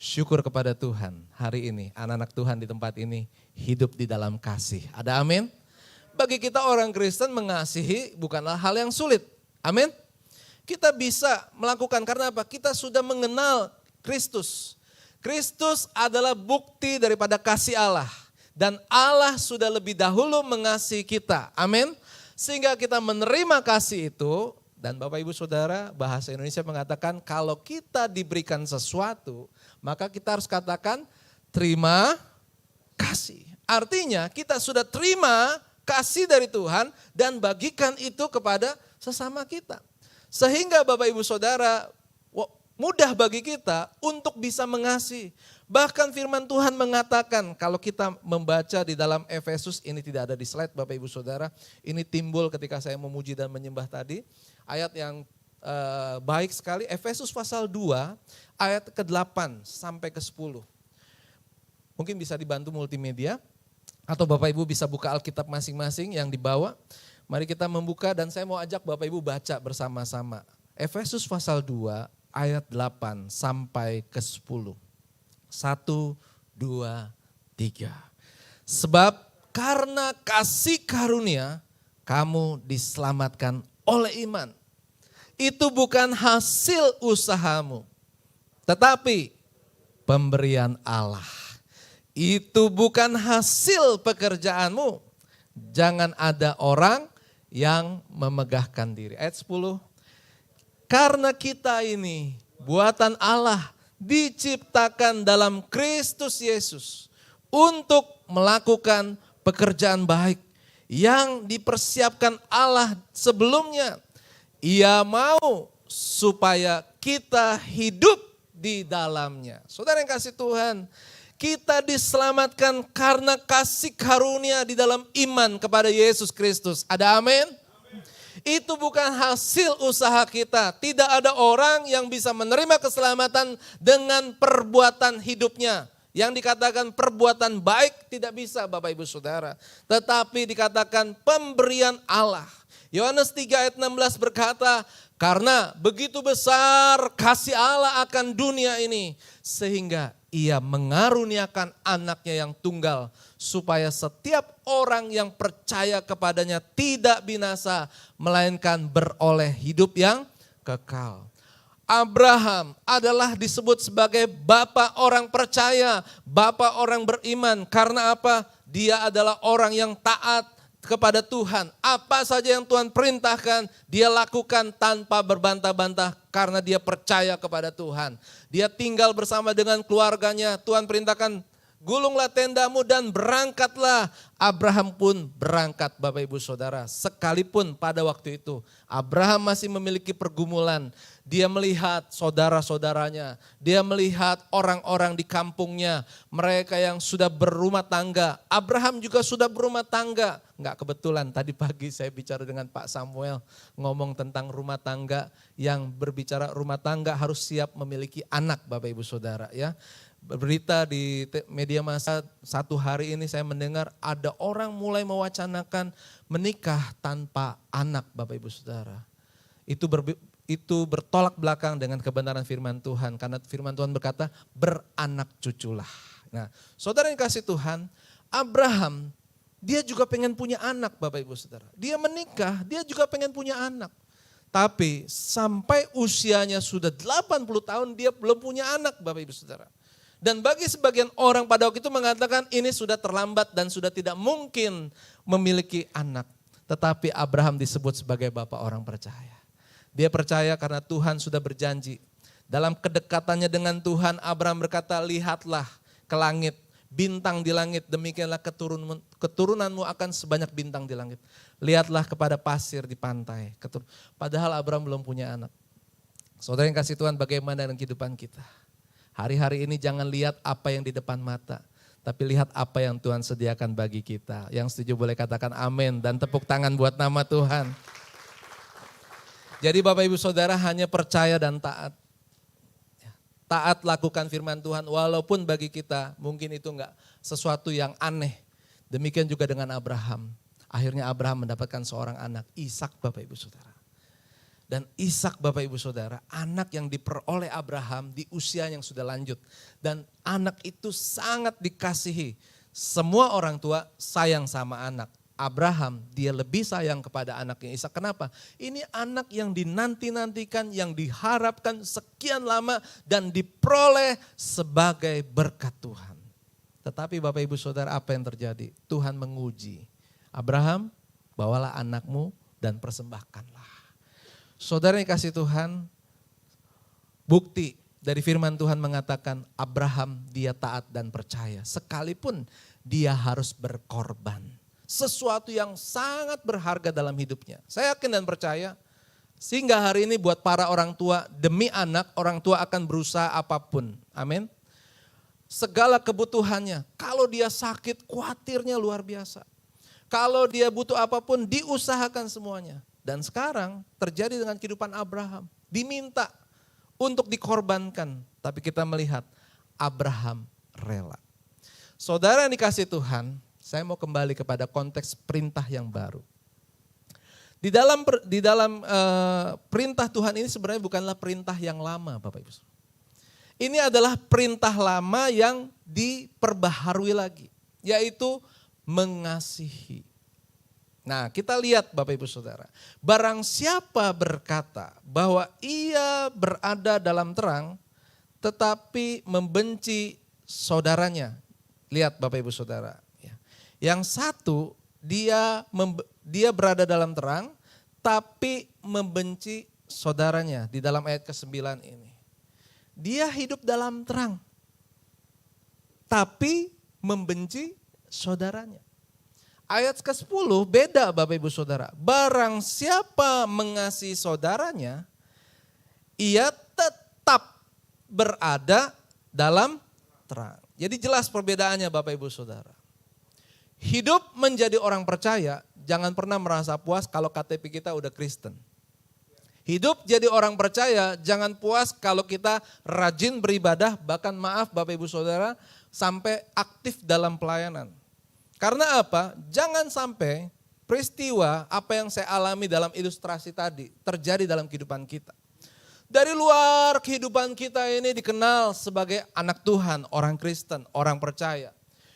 Syukur kepada Tuhan hari ini anak-anak Tuhan di tempat ini hidup di dalam kasih. Ada amin? Bagi kita orang Kristen mengasihi bukanlah hal yang sulit. Amin? Kita bisa melakukan karena apa? Kita sudah mengenal Kristus. Kristus adalah bukti daripada kasih Allah. Dan Allah sudah lebih dahulu mengasihi kita. Amin? Sehingga kita menerima kasih itu. Dan Bapak Ibu Saudara, bahasa Indonesia mengatakan kalau kita diberikan sesuatu, maka kita harus katakan terima kasih. Artinya kita sudah terima kasih dari Tuhan dan bagikan itu kepada sesama kita. Sehingga Bapak Ibu Saudara mudah bagi kita untuk bisa mengasihi. Bahkan firman Tuhan mengatakan kalau kita membaca di dalam Efesus, ini tidak ada di slide Bapak Ibu Saudara. Ini timbul ketika saya memuji dan menyembah tadi. Ayat yang baik sekali, Efesus pasal 2 ayat ke-8 sampai ke-10. Mungkin bisa dibantu multimedia. Atau Bapak Ibu bisa buka Alkitab masing-masing yang dibawa. Mari kita membuka dan saya mau ajak Bapak Ibu baca bersama-sama. Efesus pasal 2 ayat 8 sampai ke 10. 1, 2, 3. Sebab karena kasih karunia kamu diselamatkan oleh iman. Itu bukan hasil usahamu, tetapi pemberian Allah. Itu bukan hasil pekerjaanmu. Jangan ada orang yang memegahkan diri. Ayat 10. Karena kita ini buatan Allah diciptakan dalam Kristus Yesus untuk melakukan pekerjaan baik yang dipersiapkan Allah sebelumnya. Ia mau supaya kita hidup di dalamnya. Saudara yang kasih Tuhan, kita diselamatkan karena kasih karunia di dalam iman kepada Yesus Kristus. Ada amin? Itu bukan hasil usaha kita. Tidak ada orang yang bisa menerima keselamatan dengan perbuatan hidupnya. Yang dikatakan perbuatan baik tidak bisa Bapak Ibu Saudara. Tetapi dikatakan pemberian Allah. Yohanes 3 ayat 16 berkata, karena begitu besar kasih Allah akan dunia ini, sehingga ia mengaruniakan anaknya yang tunggal, supaya setiap orang yang percaya kepadanya tidak binasa, melainkan beroleh hidup yang kekal. Abraham adalah disebut sebagai bapa orang percaya, bapa orang beriman. Karena apa? Dia adalah orang yang taat kepada Tuhan. Apa saja yang Tuhan perintahkan, dia lakukan tanpa berbantah-bantah karena dia percaya kepada Tuhan. Dia tinggal bersama dengan keluarganya. Tuhan perintahkan, gulunglah tendamu dan berangkatlah. Abraham pun berangkat Bapak Ibu Saudara. Sekalipun pada waktu itu Abraham masih memiliki pergumulan. Dia melihat saudara-saudaranya. Dia melihat orang-orang di kampungnya. Mereka yang sudah berumah tangga. Abraham juga sudah berumah tangga. Enggak kebetulan tadi pagi saya bicara dengan Pak Samuel. Ngomong tentang rumah tangga. Yang berbicara rumah tangga harus siap memiliki anak Bapak Ibu Saudara ya. Berita di media massa satu hari ini saya mendengar ada orang mulai mewacanakan menikah tanpa anak Bapak Ibu Saudara. Itu bertolak belakang dengan kebenaran firman Tuhan. Karena firman Tuhan berkata beranak cuculah. Nah saudara yang kasih Tuhan, Abraham dia juga pengen punya anak Bapak Ibu Saudara. Dia menikah, dia juga pengen punya anak. Tapi sampai usianya sudah 80 tahun dia belum punya anak Bapak Ibu Saudara. Dan bagi sebagian orang pada waktu itu mengatakan ini sudah terlambat dan sudah tidak mungkin memiliki anak. Tetapi Abraham disebut sebagai bapak orang percaya. Dia percaya karena Tuhan sudah berjanji. Dalam kedekatannya dengan Tuhan, Abraham berkata, lihatlah ke langit, bintang di langit, demikianlah keturunanmu akan sebanyak bintang di langit. Lihatlah kepada pasir di pantai. Padahal Abraham belum punya anak. Saudara yang kasih Tuhan, bagaimana dengan kehidupan kita? Hari-hari ini jangan lihat apa yang di depan mata, tapi lihat apa yang Tuhan sediakan bagi kita. Yang setuju boleh katakan amin dan tepuk tangan buat nama Tuhan. Jadi Bapak Ibu Saudara hanya percaya dan taat. Taat lakukan firman Tuhan walaupun bagi kita mungkin itu enggak sesuatu yang aneh. Demikian juga dengan Abraham. Akhirnya Abraham mendapatkan seorang anak, Ishak Bapak Ibu Saudara. Dan Ishak Bapak Ibu Saudara, anak yang diperoleh Abraham di usia yang sudah lanjut. Dan anak itu sangat dikasihi. Semua orang tua sayang sama anak. Abraham dia lebih sayang kepada anaknya Ishak. Kenapa? Ini anak yang dinanti-nantikan, yang diharapkan sekian lama dan diperoleh sebagai berkat Tuhan. Tetapi Bapak Ibu Saudara, apa yang terjadi? Tuhan menguji. Abraham, bawalah anakmu dan persembahkanlah. Saudara yang kasih Tuhan, bukti dari firman Tuhan mengatakan Abraham dia taat dan percaya. Sekalipun dia harus berkorban. Sesuatu yang sangat berharga dalam hidupnya. Saya yakin dan percaya sehingga hari ini buat para orang tua demi anak, orang tua akan berusaha apapun. Amin. Segala kebutuhannya, kalau dia sakit khawatirnya luar biasa. Kalau dia butuh apapun diusahakan semuanya. Dan sekarang terjadi dengan kehidupan Abraham. Diminta untuk dikorbankan. Tapi kita melihat Abraham rela. Saudara yang dikasih Tuhan, saya mau kembali kepada konteks perintah yang baru. Di dalam perintah Tuhan ini sebenarnya bukanlah perintah yang lama Bapak Ibu. Ini adalah perintah lama yang diperbaharui lagi. Yaitu mengasihi. Nah kita lihat Bapak Ibu Saudara, barang siapa berkata bahwa ia berada dalam terang tetapi membenci saudaranya. Lihat Bapak Ibu Saudara, yang satu dia berada dalam terang tapi membenci saudaranya di dalam ayat ke-9 ini. Dia hidup dalam terang tapi membenci saudaranya. Ayat ke-10 beda Bapak Ibu Saudara. Barang siapa mengasihi saudaranya, ia tetap berada dalam terang. Jadi jelas perbedaannya Bapak Ibu Saudara. Hidup menjadi orang percaya, jangan pernah merasa puas kalau KTP kita udah Kristen. Hidup jadi orang percaya, jangan puas kalau kita rajin beribadah, bahkan maaf Bapak Ibu Saudara, sampai aktif dalam pelayanan. Karena apa? Jangan sampai peristiwa apa yang saya alami dalam ilustrasi tadi terjadi dalam kehidupan kita. Dari luar kehidupan kita ini dikenal sebagai anak Tuhan, orang Kristen, orang percaya.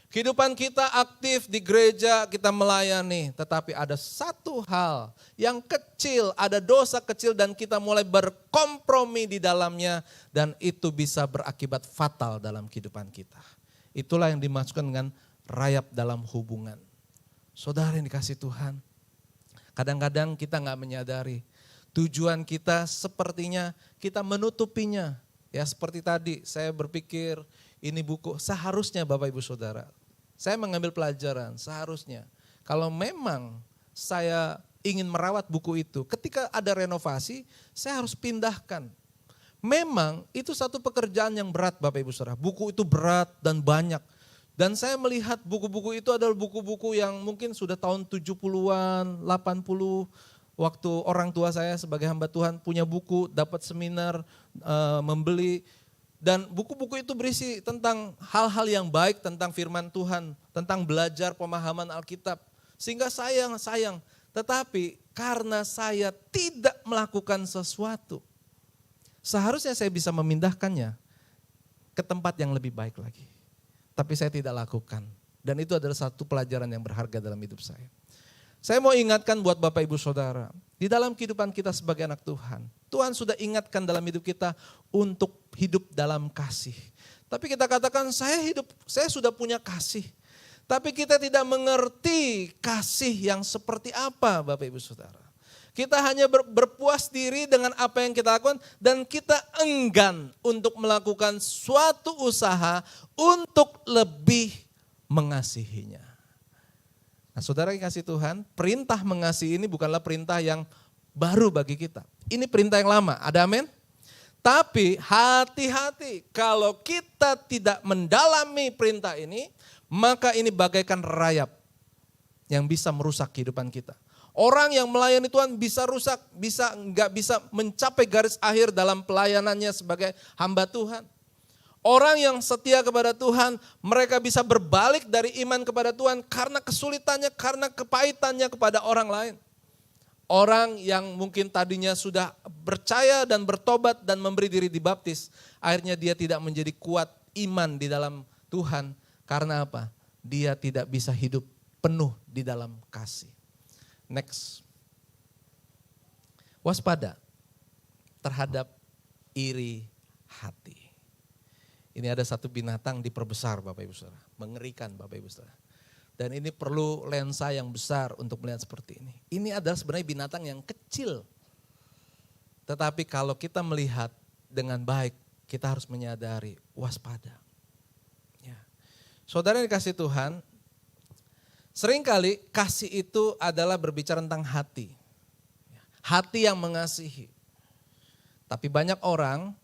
Kehidupan kita aktif di gereja, kita melayani, tetapi ada satu hal yang kecil, ada dosa kecil dan kita mulai berkompromi di dalamnya dan itu bisa berakibat fatal dalam kehidupan kita. Itulah yang dimaksudkan dengan rayap dalam hubungan. Saudara yang dikasih Tuhan, kadang-kadang kita gak menyadari tujuan kita sepertinya kita menutupinya. Ya seperti tadi saya berpikir ini buku seharusnya Bapak Ibu Saudara. Saya mengambil pelajaran seharusnya. Kalau memang saya ingin merawat buku itu, ketika ada renovasi saya harus pindahkan. Memang itu satu pekerjaan yang berat Bapak Ibu Saudara. Buku itu berat dan banyak. Dan saya melihat buku-buku itu adalah buku-buku yang mungkin sudah tahun 70-an, 80. Waktu orang tua saya sebagai hamba Tuhan punya buku, dapat seminar, membeli. Dan buku-buku itu berisi tentang hal-hal yang baik, tentang firman Tuhan, tentang belajar pemahaman Alkitab. Sehingga sayang. Tetapi karena saya tidak melakukan sesuatu, seharusnya saya bisa memindahkannya ke tempat yang lebih baik lagi. Tapi saya tidak lakukan. Dan itu adalah satu pelajaran yang berharga dalam hidup saya. Saya mau ingatkan buat Bapak Ibu Saudara, di dalam kehidupan kita sebagai anak Tuhan, Tuhan sudah ingatkan dalam hidup kita untuk hidup dalam kasih. Tapi kita katakan saya sudah punya kasih. Tapi kita tidak mengerti kasih yang seperti apa Bapak Ibu Saudara. Kita hanya berpuas diri dengan apa yang kita lakukan dan kita enggan untuk melakukan suatu usaha untuk lebih mengasihinya. Nah saudara yang kasih Tuhan, perintah mengasihi ini bukanlah perintah yang baru bagi kita. Ini perintah yang lama, ada amin? Tapi hati-hati kalau kita tidak mendalami perintah ini, maka ini bagaikan rayap yang bisa merusak kehidupan kita. Orang yang melayani Tuhan bisa rusak, nggak bisa mencapai garis akhir dalam pelayanannya sebagai hamba Tuhan. Orang yang setia kepada Tuhan, mereka bisa berbalik dari iman kepada Tuhan karena kesulitannya, karena kepahitannya kepada orang lain. Orang yang mungkin tadinya sudah percaya dan bertobat dan memberi diri dibaptis, akhirnya dia tidak menjadi kuat iman di dalam Tuhan. Karena apa? Dia tidak bisa hidup penuh di dalam kasih. Next. Waspada terhadap iri hati. Ini ada satu binatang diperbesar Bapak Ibu Saudara, mengerikan Bapak Ibu Saudara. Dan ini perlu lensa yang besar untuk melihat seperti ini. Ini adalah sebenarnya binatang yang kecil. Tetapi kalau kita melihat dengan baik, kita harus menyadari waspada. Ya. Saudara yang dikasih Tuhan, seringkali kasih itu adalah berbicara tentang hati. Hati yang mengasihi. Tapi banyak orang,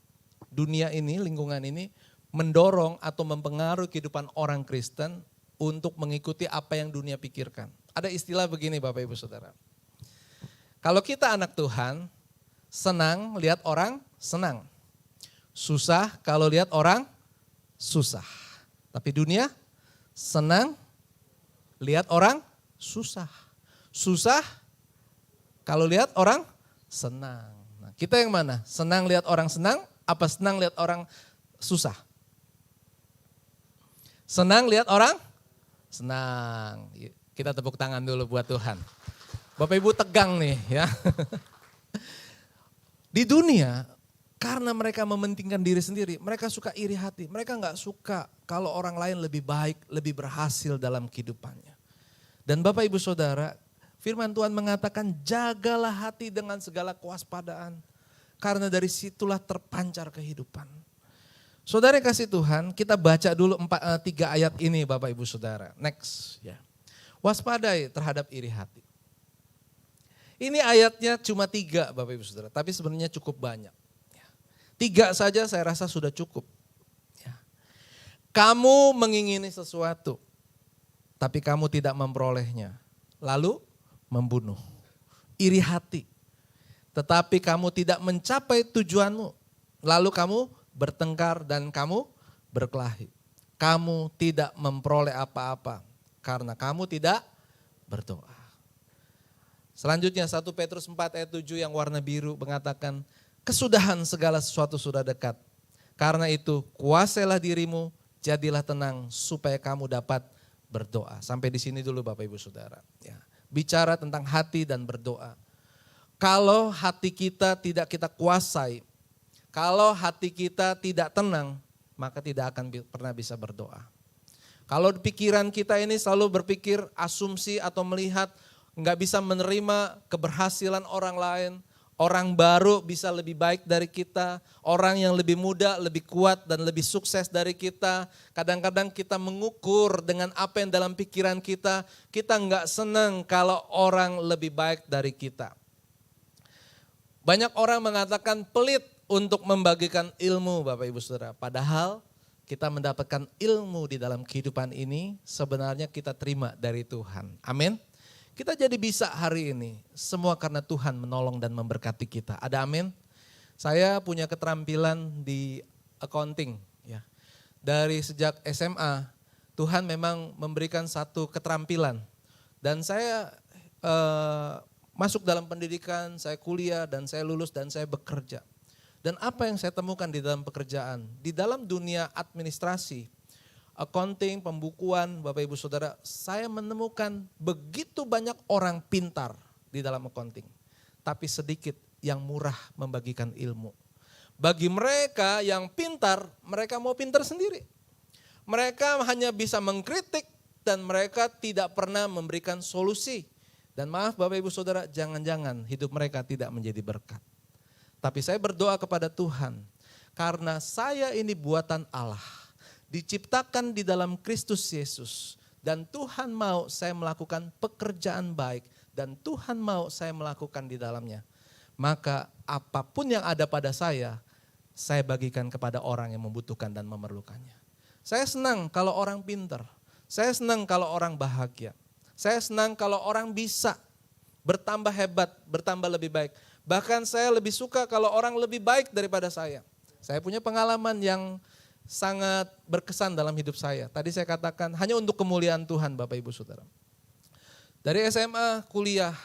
dunia ini, lingkungan ini, mendorong atau mempengaruhi kehidupan orang Kristen untuk mengikuti apa yang dunia pikirkan. Ada istilah begini Bapak Ibu Saudara. Kalau kita anak Tuhan, senang lihat orang senang. Susah kalau lihat orang susah. Tapi dunia senang lihat orang susah. Susah kalau lihat orang senang. Nah, kita yang mana? Senang lihat orang senang apa senang lihat orang susah? Senang lihat orang? Senang. Kita tepuk tangan dulu buat Tuhan. Bapak Ibu tegang nih ya. Di dunia karena mereka mementingkan diri sendiri, mereka suka iri hati. Mereka gak suka kalau orang lain lebih baik, lebih berhasil dalam kehidupannya. Dan Bapak Ibu Saudara, firman Tuhan mengatakan jagalah hati dengan segala kewaspadaan. Karena dari situlah terpancar kehidupan. Saudara yang kasih Tuhan, kita baca dulu 3 ayat ini Bapak Ibu Saudara. Next. Ya. Waspadai terhadap iri hati. Ini ayatnya cuma 3 Bapak Ibu Saudara, tapi sebenarnya cukup banyak. 3 saja saya rasa sudah cukup. Ya. Kamu mengingini sesuatu, tapi kamu tidak memperolehnya. Lalu membunuh. Iri hati. Tetapi kamu tidak mencapai tujuanmu. Lalu kamu bertengkar dan kamu berkelahi. kamu tidak memperoleh apa-apa karena kamu tidak berdoa. Selanjutnya 1 Petrus 4 ayat 7 yang warna biru mengatakan, kesudahan segala sesuatu sudah dekat. Karena itu kuasailah dirimu, jadilah tenang supaya kamu dapat berdoa. Sampai di sini dulu Bapak Ibu Saudara. Ya. Bicara tentang hati dan berdoa. Kalau hati kita tidak kita kuasai, kalau hati kita tidak tenang, maka tidak akan pernah bisa berdoa. Kalau pikiran kita ini selalu berpikir asumsi atau melihat nggak bisa menerima keberhasilan orang lain, orang baru bisa lebih baik dari kita, orang yang lebih muda, lebih kuat dan lebih sukses dari kita. Kadang-kadang kita mengukur dengan apa yang dalam pikiran kita nggak senang kalau orang lebih baik dari kita. Banyak orang mengatakan pelit untuk membagikan ilmu Bapak Ibu Saudara. Padahal kita mendapatkan ilmu di dalam kehidupan ini sebenarnya kita terima dari Tuhan. Amin. Kita jadi bisa hari ini semua karena Tuhan menolong dan memberkati kita. Ada amin? Saya punya keterampilan di accounting. Ya. Dari sejak SMA Tuhan memang memberikan satu keterampilan. Dan saya masuk dalam pendidikan, saya kuliah dan saya lulus dan saya bekerja. Dan apa yang saya temukan di dalam pekerjaan, di dalam dunia administrasi, accounting, pembukuan, Bapak Ibu Saudara, saya menemukan begitu banyak orang pintar di dalam accounting. Tapi sedikit yang murah membagikan ilmu. Bagi mereka yang pintar, mereka mau pintar sendiri. Mereka hanya bisa mengkritik dan mereka tidak pernah memberikan solusi. Dan maaf Bapak Ibu Saudara, jangan-jangan hidup mereka tidak menjadi berkat. Tapi saya berdoa kepada Tuhan, karena saya ini buatan Allah, diciptakan di dalam Kristus Yesus. Dan Tuhan mau saya melakukan pekerjaan baik, dan Tuhan mau saya melakukan di dalamnya. Maka apapun yang ada pada saya bagikan kepada orang yang membutuhkan dan memerlukannya. Saya senang kalau orang pintar, saya senang kalau orang bahagia. Saya senang kalau orang bisa bertambah hebat, bertambah lebih baik. Bahkan saya lebih suka kalau orang lebih baik daripada saya. Saya punya pengalaman yang sangat berkesan dalam hidup saya. Tadi saya katakan hanya untuk kemuliaan Tuhan Bapak Ibu Saudara. Dari SMA, kuliah,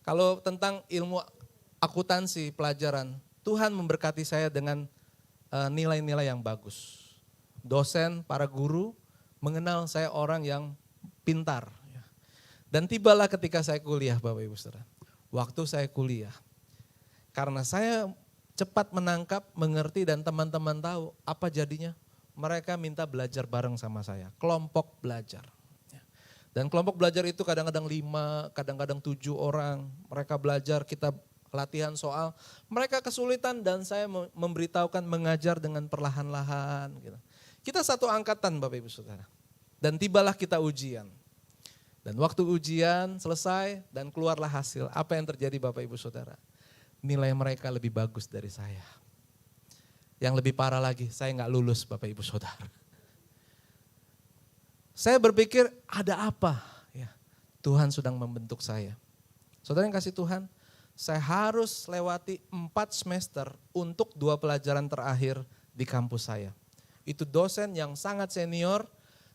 kalau tentang ilmu akuntansi, pelajaran, Tuhan memberkati saya dengan nilai-nilai yang bagus. Dosen, para guru mengenal saya orang yang pintar. Dan tibalah ketika saya kuliah Bapak Ibu Saudara. Waktu saya kuliah, karena saya cepat menangkap, mengerti dan teman-teman tahu apa jadinya. Mereka minta belajar bareng sama saya, kelompok belajar. Dan kelompok belajar itu kadang-kadang 5, kadang-kadang 7 orang. Mereka belajar, kita latihan soal. Mereka kesulitan dan saya memberitahukan mengajar dengan perlahan-lahan. Gitu. Kita satu angkatan Bapak Ibu Saudara. Dan tibalah kita ujian. Dan waktu ujian selesai dan keluarlah hasil. Apa yang terjadi Bapak Ibu Saudara? Nilai mereka lebih bagus dari saya. Yang lebih parah lagi, saya nggak lulus Bapak Ibu Saudara. Saya berpikir ada apa? Ya, Tuhan sedang membentuk saya. Saudara yang kasih Tuhan, saya harus lewati 4 semester untuk 2 pelajaran terakhir di kampus saya. Itu dosen yang sangat senior,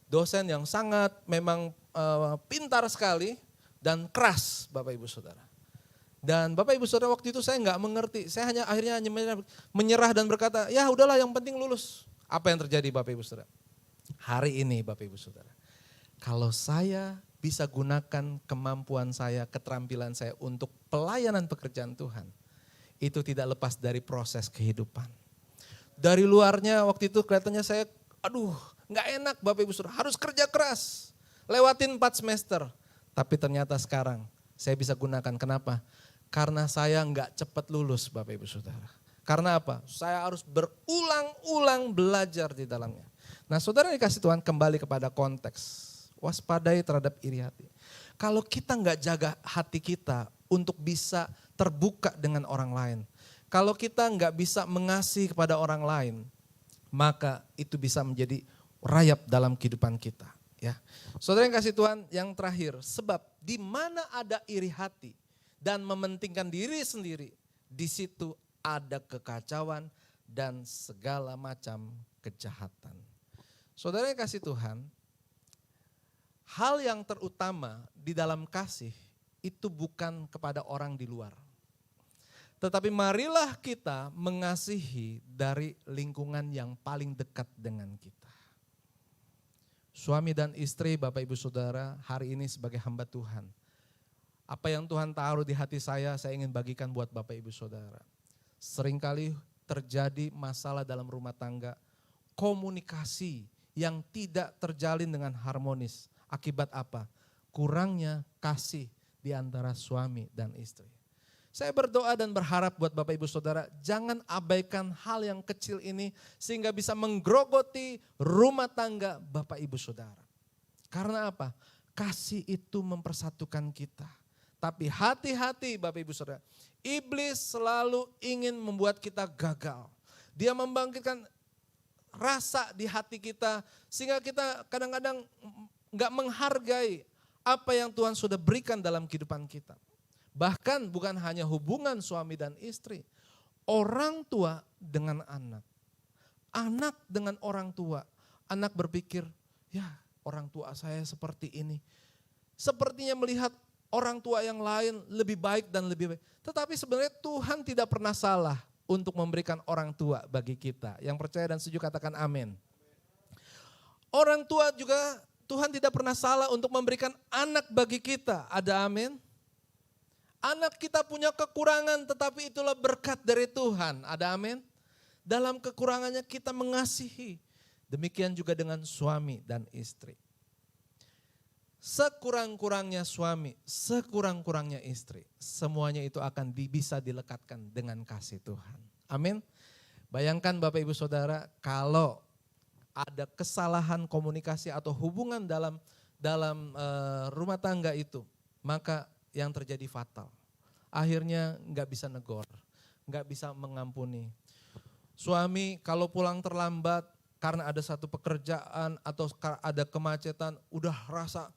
dosen yang sangat memang pintar sekali dan keras Bapak Ibu Saudara. Dan Bapak Ibu Saudara waktu itu saya nggak mengerti, saya akhirnya menyerah dan berkata, ya udahlah yang penting lulus. Apa yang terjadi Bapak Ibu Saudara? Hari ini Bapak Ibu Saudara, kalau saya bisa gunakan kemampuan saya, keterampilan saya untuk pelayanan pekerjaan Tuhan, itu tidak lepas dari proses kehidupan. Dari luarnya waktu itu kelihatannya saya, nggak enak Bapak Ibu Saudara, harus kerja keras, lewatin 4 semester. Tapi ternyata sekarang saya bisa gunakan, kenapa? Karena saya nggak cepat lulus Bapak Ibu Saudara. Karena apa? Saya harus berulang-ulang belajar di dalamnya. Nah saudara dikasih Tuhan, kembali kepada konteks. Waspadai terhadap iri hati. Kalau kita nggak jaga hati kita untuk bisa terbuka dengan orang lain. Kalau kita nggak bisa mengasihi kepada orang lain, maka itu bisa menjadi rayap dalam kehidupan kita. Ya, saudara yang kasih Tuhan, yang terakhir, sebab di mana ada iri hati dan mementingkan diri sendiri, di situ ada kekacauan dan segala macam kejahatan. Saudara yang kasih Tuhan, hal yang terutama di dalam kasih itu bukan kepada orang di luar. Tetapi marilah kita mengasihi dari lingkungan yang paling dekat dengan kita. Suami dan istri, Bapak Ibu Saudara, hari ini sebagai hamba Tuhan. Apa yang Tuhan taruh di hati saya ingin bagikan buat Bapak Ibu Saudara. Seringkali terjadi masalah dalam rumah tangga, komunikasi yang tidak terjalin dengan harmonis. Akibat apa? Kurangnya kasih di antara suami dan istri. Saya berdoa dan berharap buat Bapak Ibu Saudara, jangan abaikan hal yang kecil ini sehingga bisa menggerogoti rumah tangga Bapak Ibu Saudara. Karena apa? Kasih itu mempersatukan kita. Tapi hati-hati Bapak Ibu Saudara, iblis selalu ingin membuat kita gagal. Dia membangkitkan rasa di hati kita sehingga kita kadang-kadang gak menghargai apa yang Tuhan sudah berikan dalam kehidupan kita. Bahkan bukan hanya hubungan suami dan istri, orang tua dengan anak. Anak dengan orang tua, anak berpikir, ya orang tua saya seperti ini. Sepertinya melihat orang tua yang lain lebih baik dan lebih baik. Tetapi sebenarnya Tuhan tidak pernah salah untuk memberikan orang tua bagi kita. Yang percaya dan setuju katakan amin. Orang tua juga Tuhan tidak pernah salah untuk memberikan anak bagi kita. Ada amin? Anak kita punya kekurangan tetapi itulah berkat dari Tuhan. Ada amin? Dalam kekurangannya kita mengasihi. Demikian juga dengan suami dan istri. Sekurang-kurangnya suami, sekurang-kurangnya istri, semuanya itu akan bisa dilekatkan dengan kasih Tuhan. Amin. Bayangkan Bapak Ibu Saudara, kalau ada kesalahan komunikasi atau hubungan dalam rumah tangga itu, maka yang terjadi fatal. Akhirnya nggak bisa negor, nggak bisa mengampuni. Suami kalau pulang terlambat karena ada satu pekerjaan atau ada kemacetan, udah rasa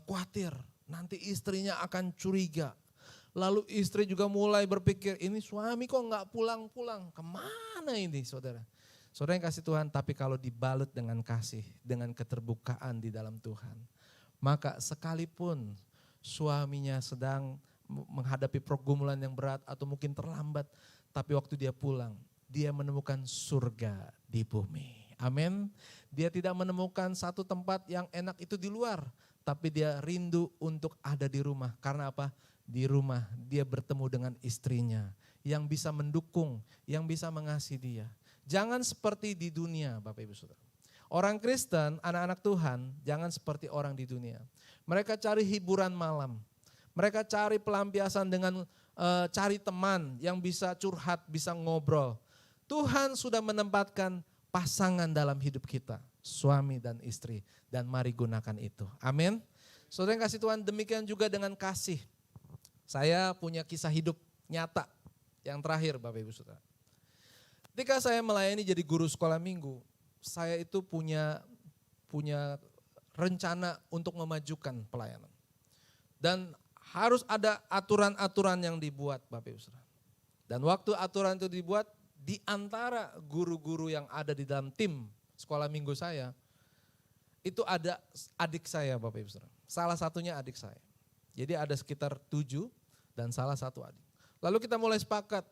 khawatir, nanti istrinya akan curiga. Lalu istri juga mulai berpikir, ini suami kok nggak pulang-pulang, kemana ini saudara? Saudara yang kasih Tuhan, tapi kalau dibalut dengan kasih, dengan keterbukaan di dalam Tuhan, maka sekalipun suaminya sedang menghadapi pergumulan yang berat atau mungkin terlambat, tapi waktu dia pulang, dia menemukan surga di bumi. Amin. Dia tidak menemukan satu tempat yang enak itu di luar, tapi dia rindu untuk ada di rumah. Karena apa? Di rumah dia bertemu dengan istrinya yang bisa mendukung, yang bisa mengasihi dia. Jangan seperti di dunia Bapak Ibu Saudara. Orang Kristen, anak-anak Tuhan, jangan seperti orang di dunia. Mereka cari hiburan malam. Mereka cari pelampiasan dengan cari teman yang bisa curhat, bisa ngobrol. Tuhan sudah menempatkan pasangan dalam hidup kita, suami dan istri, dan mari gunakan itu. Amin. Saudara yang kasih Tuhan, demikian juga dengan kasih. Saya punya kisah hidup nyata yang terakhir Bapak Ibu Saudara. Ketika saya melayani jadi guru sekolah minggu, saya itu punya rencana untuk memajukan pelayanan. Dan harus ada aturan-aturan yang dibuat Bapak Ibu Saudara. Dan waktu aturan itu dibuat, di antara guru-guru yang ada di dalam tim sekolah minggu saya, itu ada adik saya Bapak Ibu Saudara. Salah satunya adik saya. Jadi ada sekitar 7 dan salah satu adik. Lalu kita mulai sepakat,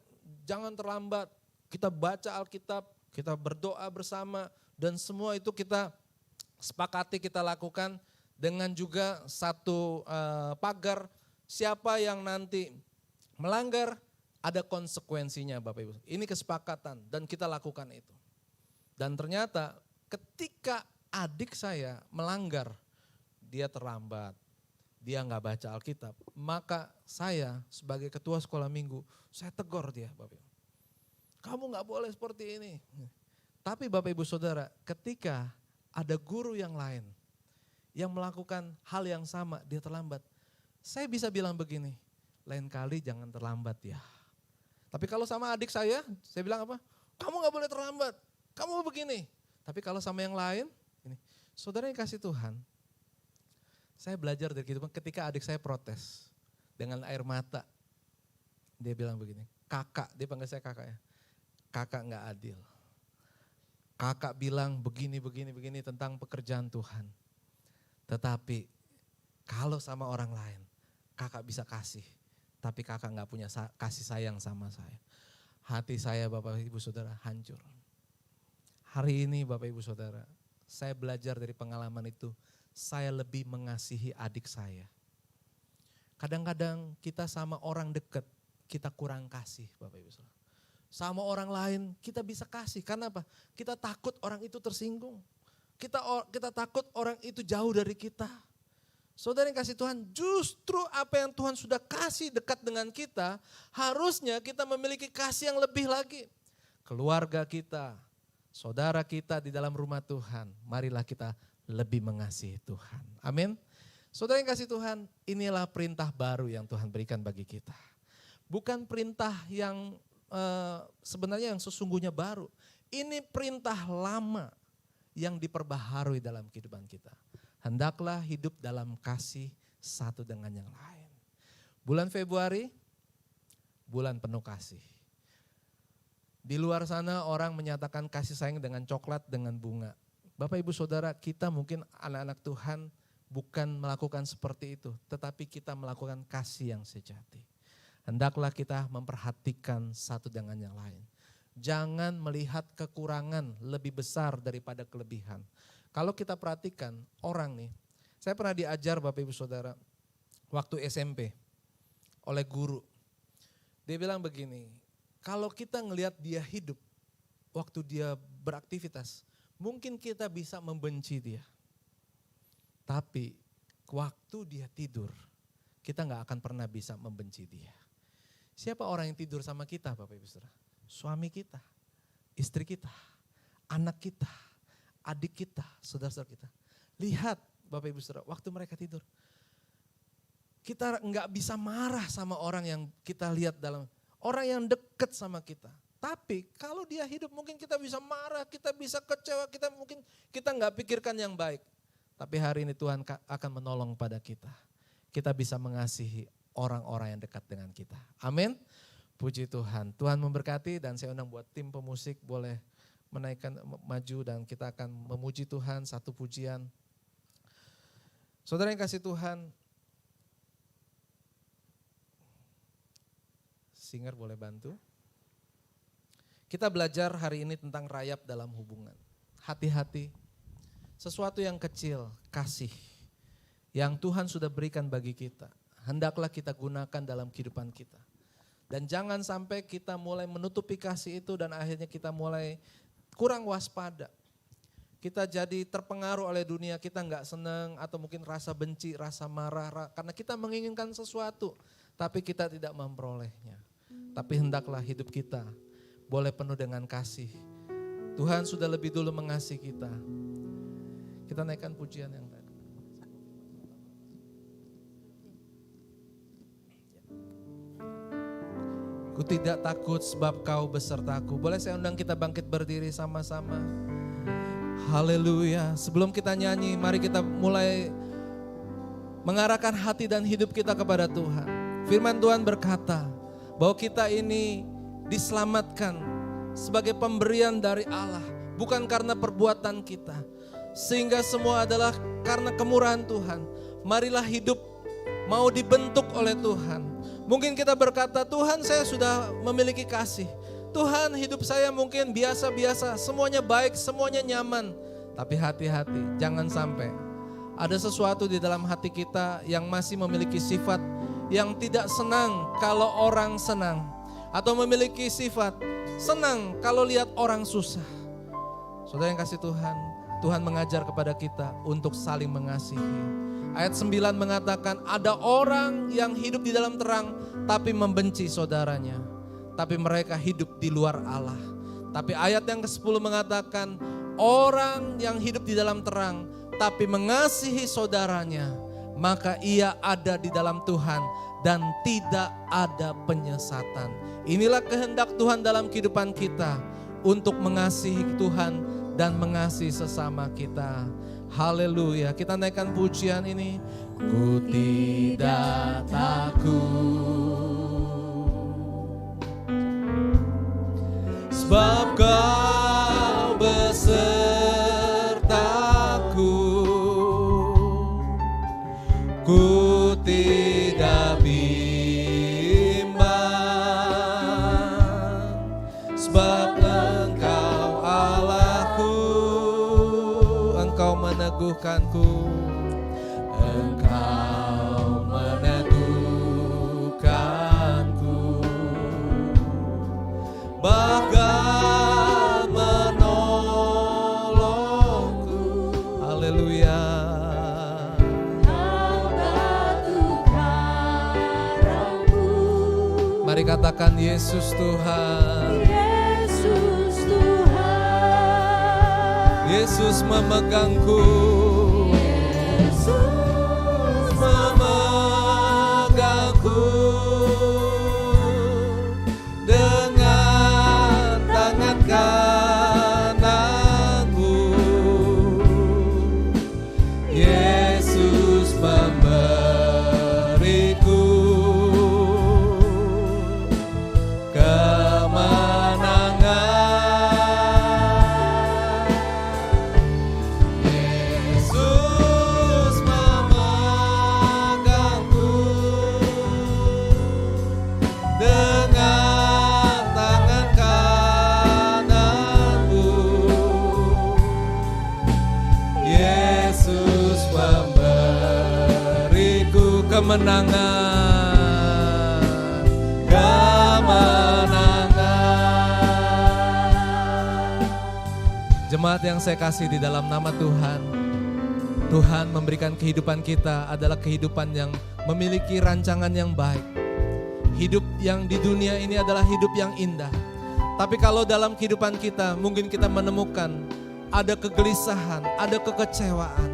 jangan terlambat, kita baca Alkitab, kita berdoa bersama, dan semua itu kita sepakati kita lakukan dengan juga satu pagar, siapa yang nanti melanggar, ada konsekuensinya Bapak Ibu. Ini kesepakatan dan kita lakukan itu. Dan ternyata ketika adik saya melanggar, dia terlambat, dia nggak baca Alkitab, maka saya sebagai ketua sekolah minggu, saya tegur dia Bapak Ibu. Kamu nggak boleh seperti ini. Tapi Bapak Ibu Saudara, ketika ada guru yang lain yang melakukan hal yang sama, dia terlambat. Saya bisa bilang begini, lain kali jangan terlambat ya. Tapi kalau sama adik saya bilang apa? Kamu gak boleh terlambat, kamu begini. Tapi kalau sama yang lain, ini. Saudara yang kasih Tuhan, saya belajar dari kehidupan ketika adik saya protes dengan air mata. Dia bilang begini, kakak, dia panggil saya kakak ya. Kakak gak adil. kakak bilang begini tentang pekerjaan Tuhan. Tetapi kalau sama orang lain, kakak bisa kasih. Tapi kakak gak punya kasih sayang sama saya. Hati saya Bapak Ibu Saudara hancur. Hari ini Bapak Ibu Saudara, saya belajar dari pengalaman itu. Saya lebih mengasihi adik saya. Kadang-kadang kita sama orang dekat, kita kurang kasih Bapak Ibu Saudara. Sama orang lain kita bisa kasih, karena apa? Kita takut orang itu tersinggung. Kita takut orang itu jauh dari kita. Saudara yang kasih Tuhan, justru apa yang Tuhan sudah kasih dekat dengan kita, harusnya kita memiliki kasih yang lebih lagi. Keluarga kita, saudara kita di dalam rumah Tuhan, marilah kita lebih mengasihi Tuhan. Amin. Saudara yang kasih Tuhan, inilah perintah baru yang Tuhan berikan bagi kita. Bukan perintah yang sebenarnya yang sesungguhnya baru. Ini perintah lama yang diperbaharui dalam kehidupan kita. Hendaklah hidup dalam kasih satu dengan yang lain. Bulan Februari, bulan penuh kasih. Di luar sana orang menyatakan kasih sayang dengan coklat, dengan bunga. Bapak Ibu Saudara, kita mungkin anak-anak Tuhan bukan melakukan seperti itu, tetapi kita melakukan kasih yang sejati. Hendaklah kita memperhatikan satu dengan yang lain. Jangan melihat kekurangan lebih besar daripada kelebihan. Kalau kita perhatikan orang nih, saya pernah diajar Bapak Ibu Saudara waktu SMP oleh guru. Dia bilang begini, kalau kita ngelihat dia hidup waktu dia beraktivitas, mungkin kita bisa membenci dia. Tapi waktu dia tidur, kita gak akan pernah bisa membenci dia. Siapa orang yang tidur sama kita Bapak Ibu Saudara? Suami kita, istri kita, anak kita, adik kita, saudara-saudara kita. Lihat Bapak Ibu Saudara, waktu mereka tidur. Kita gak bisa marah sama orang yang kita lihat dalam, orang yang dekat sama kita. Tapi kalau dia hidup mungkin kita bisa marah, kita bisa kecewa, kita gak pikirkan yang baik. Tapi hari ini Tuhan akan menolong pada kita. Kita bisa mengasihi orang-orang yang dekat dengan kita. Amin. Puji Tuhan. Tuhan memberkati dan saya undang buat tim pemusik boleh menaikkan maju dan kita akan memuji Tuhan satu pujian. Saudara yang kasih Tuhan, singer boleh bantu. Kita belajar hari ini tentang rayap dalam hubungan. Hati-hati, sesuatu yang kecil, kasih yang Tuhan sudah berikan bagi kita. Hendaklah kita gunakan dalam kehidupan kita. Dan jangan sampai kita mulai menutupi kasih itu dan akhirnya kita mulai kurang waspada. Kita jadi terpengaruh oleh dunia, kita gak senang atau mungkin rasa benci, rasa marah. Karena kita menginginkan sesuatu tapi kita tidak memperolehnya. Tapi hendaklah hidup kita boleh penuh dengan kasih. Tuhan sudah lebih dulu mengasihi kita. Kita naikkan pujian yang tadi. Ku tidak takut sebab kau besertaku. Boleh saya undang kita bangkit berdiri sama-sama. Haleluya. Sebelum kita nyanyi, mari kita mulai mengarahkan hati dan hidup kita kepada Tuhan. Firman Tuhan berkata bahwa kita ini diselamatkan sebagai pemberian dari Allah. Bukan karena perbuatan kita. Sehingga semua adalah karena kemurahan Tuhan. Marilah hidup mau dibentuk oleh Tuhan. Mungkin kita berkata, Tuhan saya sudah memiliki kasih. Tuhan hidup saya mungkin biasa-biasa, semuanya baik, semuanya nyaman. Tapi hati-hati, jangan sampai ada sesuatu di dalam hati kita yang masih memiliki sifat yang tidak senang kalau orang senang. Atau memiliki sifat senang kalau lihat orang susah. Saudara yang kasih Tuhan, Tuhan mengajar kepada kita untuk saling mengasihi. Ayat 9 mengatakan ada orang yang hidup di dalam terang tapi membenci saudaranya. Tapi mereka hidup di luar Allah. Tapi ayat yang ke-10 mengatakan orang yang hidup di dalam terang tapi mengasihi saudaranya. Maka ia ada di dalam Tuhan dan tidak ada penyesatan. Inilah kehendak Tuhan dalam kehidupan kita. Untuk mengasihi Tuhan dan mengasihi sesama kita. Haleluya, kita naikkan pujian ini. Ku tidak takut sebab kau besertaku. menyembuhkanku. Engkau meneduhkanku, bahkan menolongku. Haleluya. Mari katakan Yesus Tuhan. Yesus Tuhan. Yesus memegangku. Yesus memegangku dengan tangan kananmu. Yesus memberiku kemenangan. Yesus memegangku dengan tangan kananmu. Yesus memberiku kemenangan, kemenangan. Jemaat yang saya kasih di dalam nama Tuhan, Tuhan memberikan kehidupan kita adalah kehidupan yang memiliki rancangan yang baik. Hidup yang di dunia ini adalah hidup yang indah. Tapi kalau dalam kehidupan kita mungkin kita menemukan ada kegelisahan, ada kekecewaan.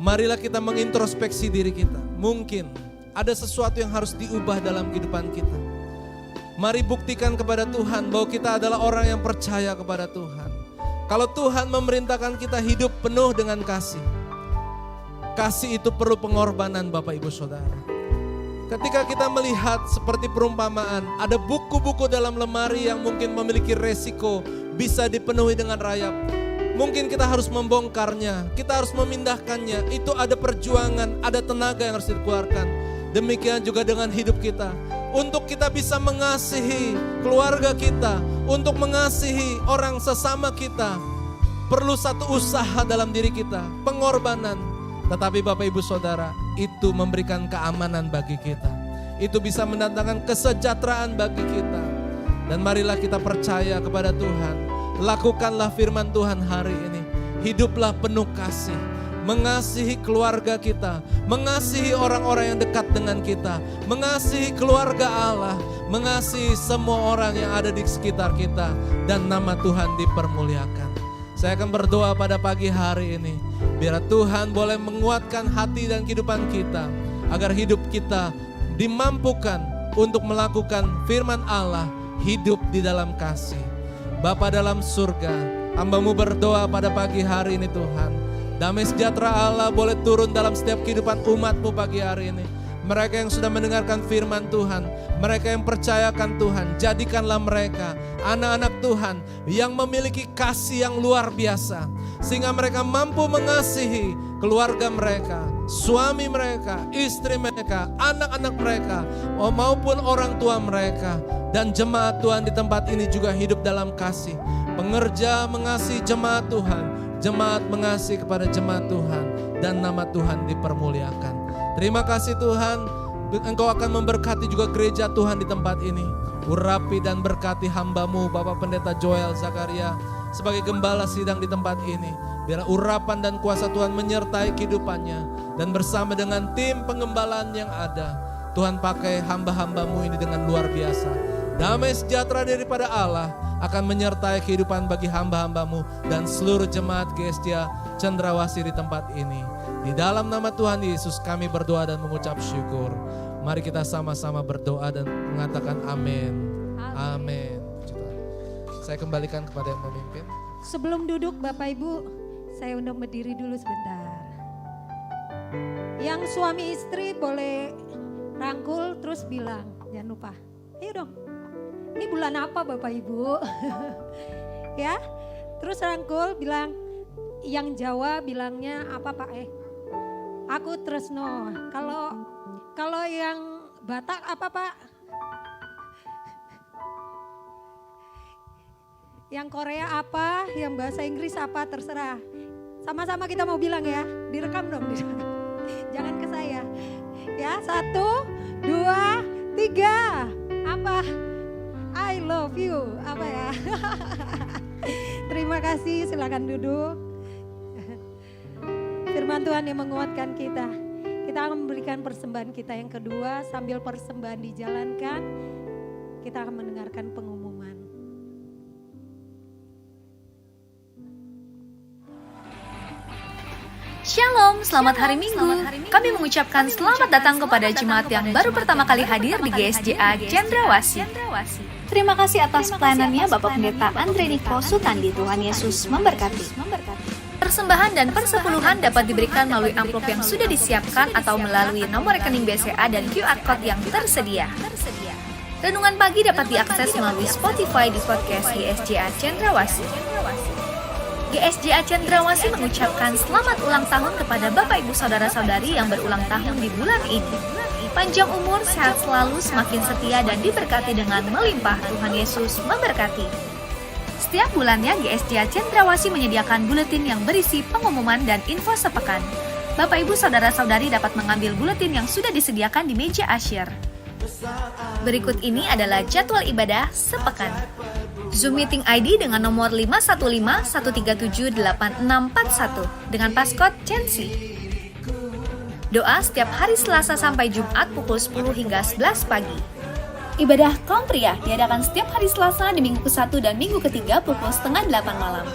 Marilah kita mengintrospeksi diri kita. Mungkin ada sesuatu yang harus diubah dalam kehidupan kita. Mari buktikan kepada Tuhan bahwa kita adalah orang yang percaya kepada Tuhan. Kalau Tuhan memerintahkan kita hidup penuh dengan kasih. Kasih itu perlu pengorbanan Bapak Ibu Saudara. Ketika kita melihat seperti perumpamaan, ada buku-buku dalam lemari yang mungkin memiliki resiko bisa dipenuhi dengan rayap. Mungkin kita harus membongkarnya, kita harus memindahkannya. Itu ada perjuangan, ada tenaga yang harus dikeluarkan. Demikian juga dengan hidup kita. Untuk kita bisa mengasihi keluarga kita, untuk mengasihi orang sesama kita, perlu satu usaha dalam diri kita, pengorbanan. Tetapi Bapak Ibu Saudara, itu memberikan keamanan bagi kita. Itu bisa mendatangkan kesejahteraan bagi kita. Dan marilah kita percaya kepada Tuhan. Lakukanlah firman Tuhan hari ini. Hiduplah penuh kasih. Mengasihi keluarga kita. Mengasihi orang-orang yang dekat dengan kita. Mengasihi keluarga Allah. Mengasihi semua orang yang ada di sekitar kita. Dan nama Tuhan dipermuliakan. Saya akan berdoa pada pagi hari ini. Biar Tuhan boleh menguatkan hati dan kehidupan kita. Agar hidup kita dimampukan untuk melakukan firman Allah. Hidup di dalam kasih. Bapa dalam surga, hamba-Mu berdoa pada pagi hari ini Tuhan. Damai sejahtera Allah boleh turun dalam setiap kehidupan umat-Mu pagi hari ini. Mereka yang sudah mendengarkan firman Tuhan, mereka yang percayakan Tuhan, jadikanlah mereka anak-anak Tuhan yang memiliki kasih yang luar biasa. Sehingga mereka mampu mengasihi keluarga mereka, suami mereka, istri mereka, anak-anak mereka, maupun orang tua mereka. Dan jemaat Tuhan di tempat ini juga hidup dalam kasih. Pengerja mengasihi jemaat Tuhan, jemaat mengasihi kepada jemaat Tuhan, dan nama Tuhan dipermuliakan. Terima kasih Tuhan, Engkau akan memberkati juga gereja Tuhan di tempat ini. Urapi dan berkati hamba-Mu Bapak Pendeta Joel Zakaria sebagai gembala sidang di tempat ini. Biar urapan dan kuasa Tuhan menyertai kehidupannya. Dan bersama dengan tim pengembalaan yang ada, Tuhan pakai hamba-hamba-Mu ini dengan luar biasa. Damai sejahtera daripada Allah akan menyertai kehidupan bagi hamba-hamba-Mu dan seluruh jemaat GSJ Cendrawasih di tempat ini. Di dalam nama Tuhan Yesus kami berdoa dan mengucap syukur. Mari kita sama-sama berdoa dan mengatakan amin. Amin. Saya kembalikan kepada yang memimpin. Sebelum duduk Bapak Ibu, saya undang berdiri dulu sebentar. Yang suami istri boleh rangkul terus bilang, jangan lupa. Ayo dong. Ini bulan apa Bapak Ibu? Ya, terus rangkul bilang, yang Jawa bilangnya apa Pak? Aku tresno. Kalau yang Batak apa Pak? Yang Korea apa? Yang bahasa Inggris apa? Terserah. Sama-sama kita mau bilang ya, direkam dong. Jangan ke saya. Ya, 1, 2, 3. Apa? I love you. Apa ya? Terima kasih, silakan duduk. Firman Tuhan yang menguatkan kita. Kita akan memberikan persembahan kita yang kedua. Sambil persembahan dijalankan, kita akan mendengarkan pengumuman. Shalom, selamat hari Minggu. Kami mengucapkan selamat datang kepada jemaat yang baru pertama kali hadir di GSJA Cendrawasih. Terima kasih atas pelayanannya Bapak Pendeta Andre Niko Sutandi. Tuhan Yesus memberkati. Persembahan dan persepuluhan dapat diberikan melalui amplop yang sudah disiapkan atau melalui nomor rekening BCA dan QR Code yang tersedia. Renungan pagi dapat diakses melalui Spotify di podcast GSJA Cendrawasih. GSJA Cendrawasih mengucapkan selamat ulang tahun kepada Bapak Ibu Saudara-saudari yang berulang tahun di bulan ini. Panjang umur, sehat selalu, semakin setia dan diberkati dengan melimpah. Tuhan Yesus memberkati. Setiap bulannya GSJA Cendrawasih menyediakan buletin yang berisi pengumuman dan info sepekan. Bapak Ibu Saudara-saudari dapat mengambil buletin yang sudah disediakan di meja asyir. Berikut ini adalah jadwal ibadah sepekan. Zoom Meeting ID dengan nomor 515-137-8641 dengan paskot Censi. Doa setiap hari Selasa sampai Jumat pukul 10 hingga 11 pagi. Ibadah kaum pria diadakan setiap hari Selasa di minggu ke-1 dan minggu ke-3 pukul setengah 8 malam.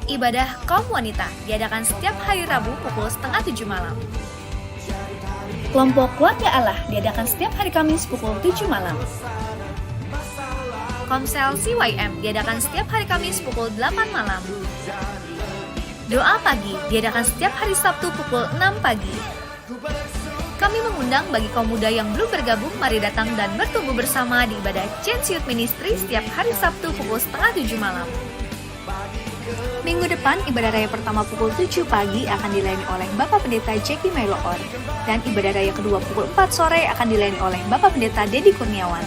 Ibadah kaum wanita diadakan setiap hari Rabu pukul setengah 7 malam. Kelompok Keluarga Allah diadakan setiap hari Kamis pukul 7 malam. Komsel CYM diadakan setiap hari Kamis pukul 8 malam. Doa pagi diadakan setiap hari Sabtu pukul 6 pagi. Kami mengundang bagi kaum muda yang belum bergabung, mari datang dan bertumbuh bersama di ibadah Chance Youth Ministry setiap hari Sabtu pukul setengah 7 malam. Minggu depan, ibadah raya pertama pukul 7 pagi akan dilayani oleh Bapak Pendeta Jackie Meloor, dan ibadah raya kedua pukul 4 sore akan dilayani oleh Bapak Pendeta Dedi Kurniawan.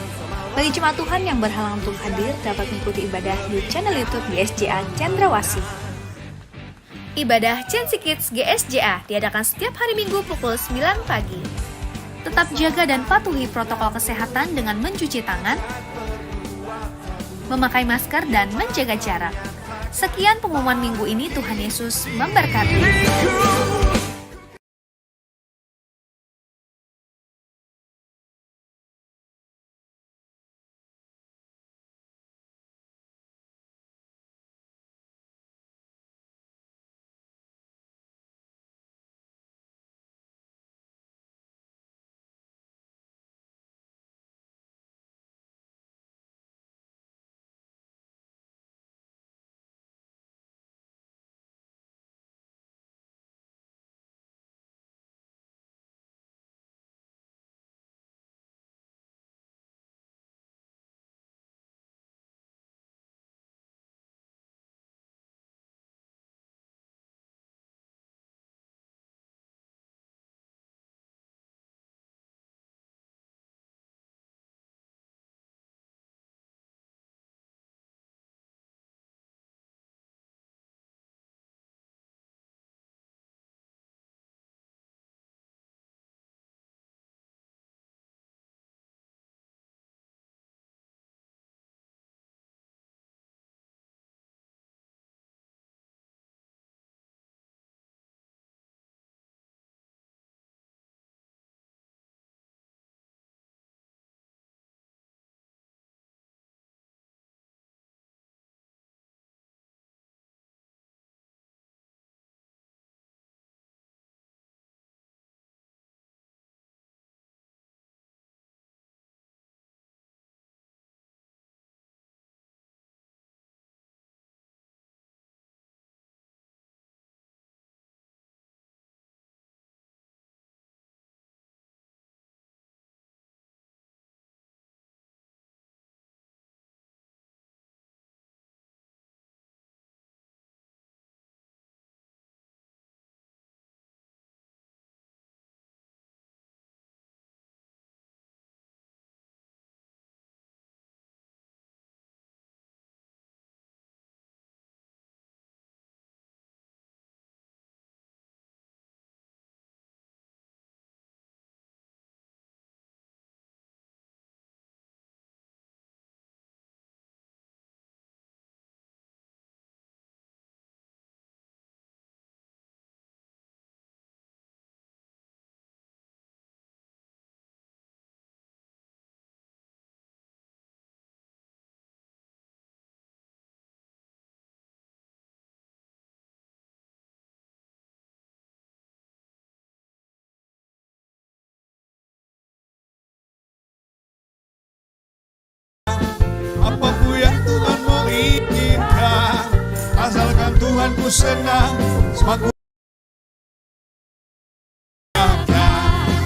Bagi jemaat Tuhan yang berhalangan untuk hadir, dapat mengikuti ibadah di channel YouTube GSJA Cendrawasih. Ibadah Chance Kids GSJA diadakan setiap hari Minggu pukul 9 pagi. Tetap jaga dan patuhi protokol kesehatan dengan mencuci tangan, memakai masker, dan menjaga jarak. Sekian pengumuman minggu ini, Tuhan Yesus memberkati. apapun yang Tuhan mau inginkan, asalkan Tuhan ku senang, semaku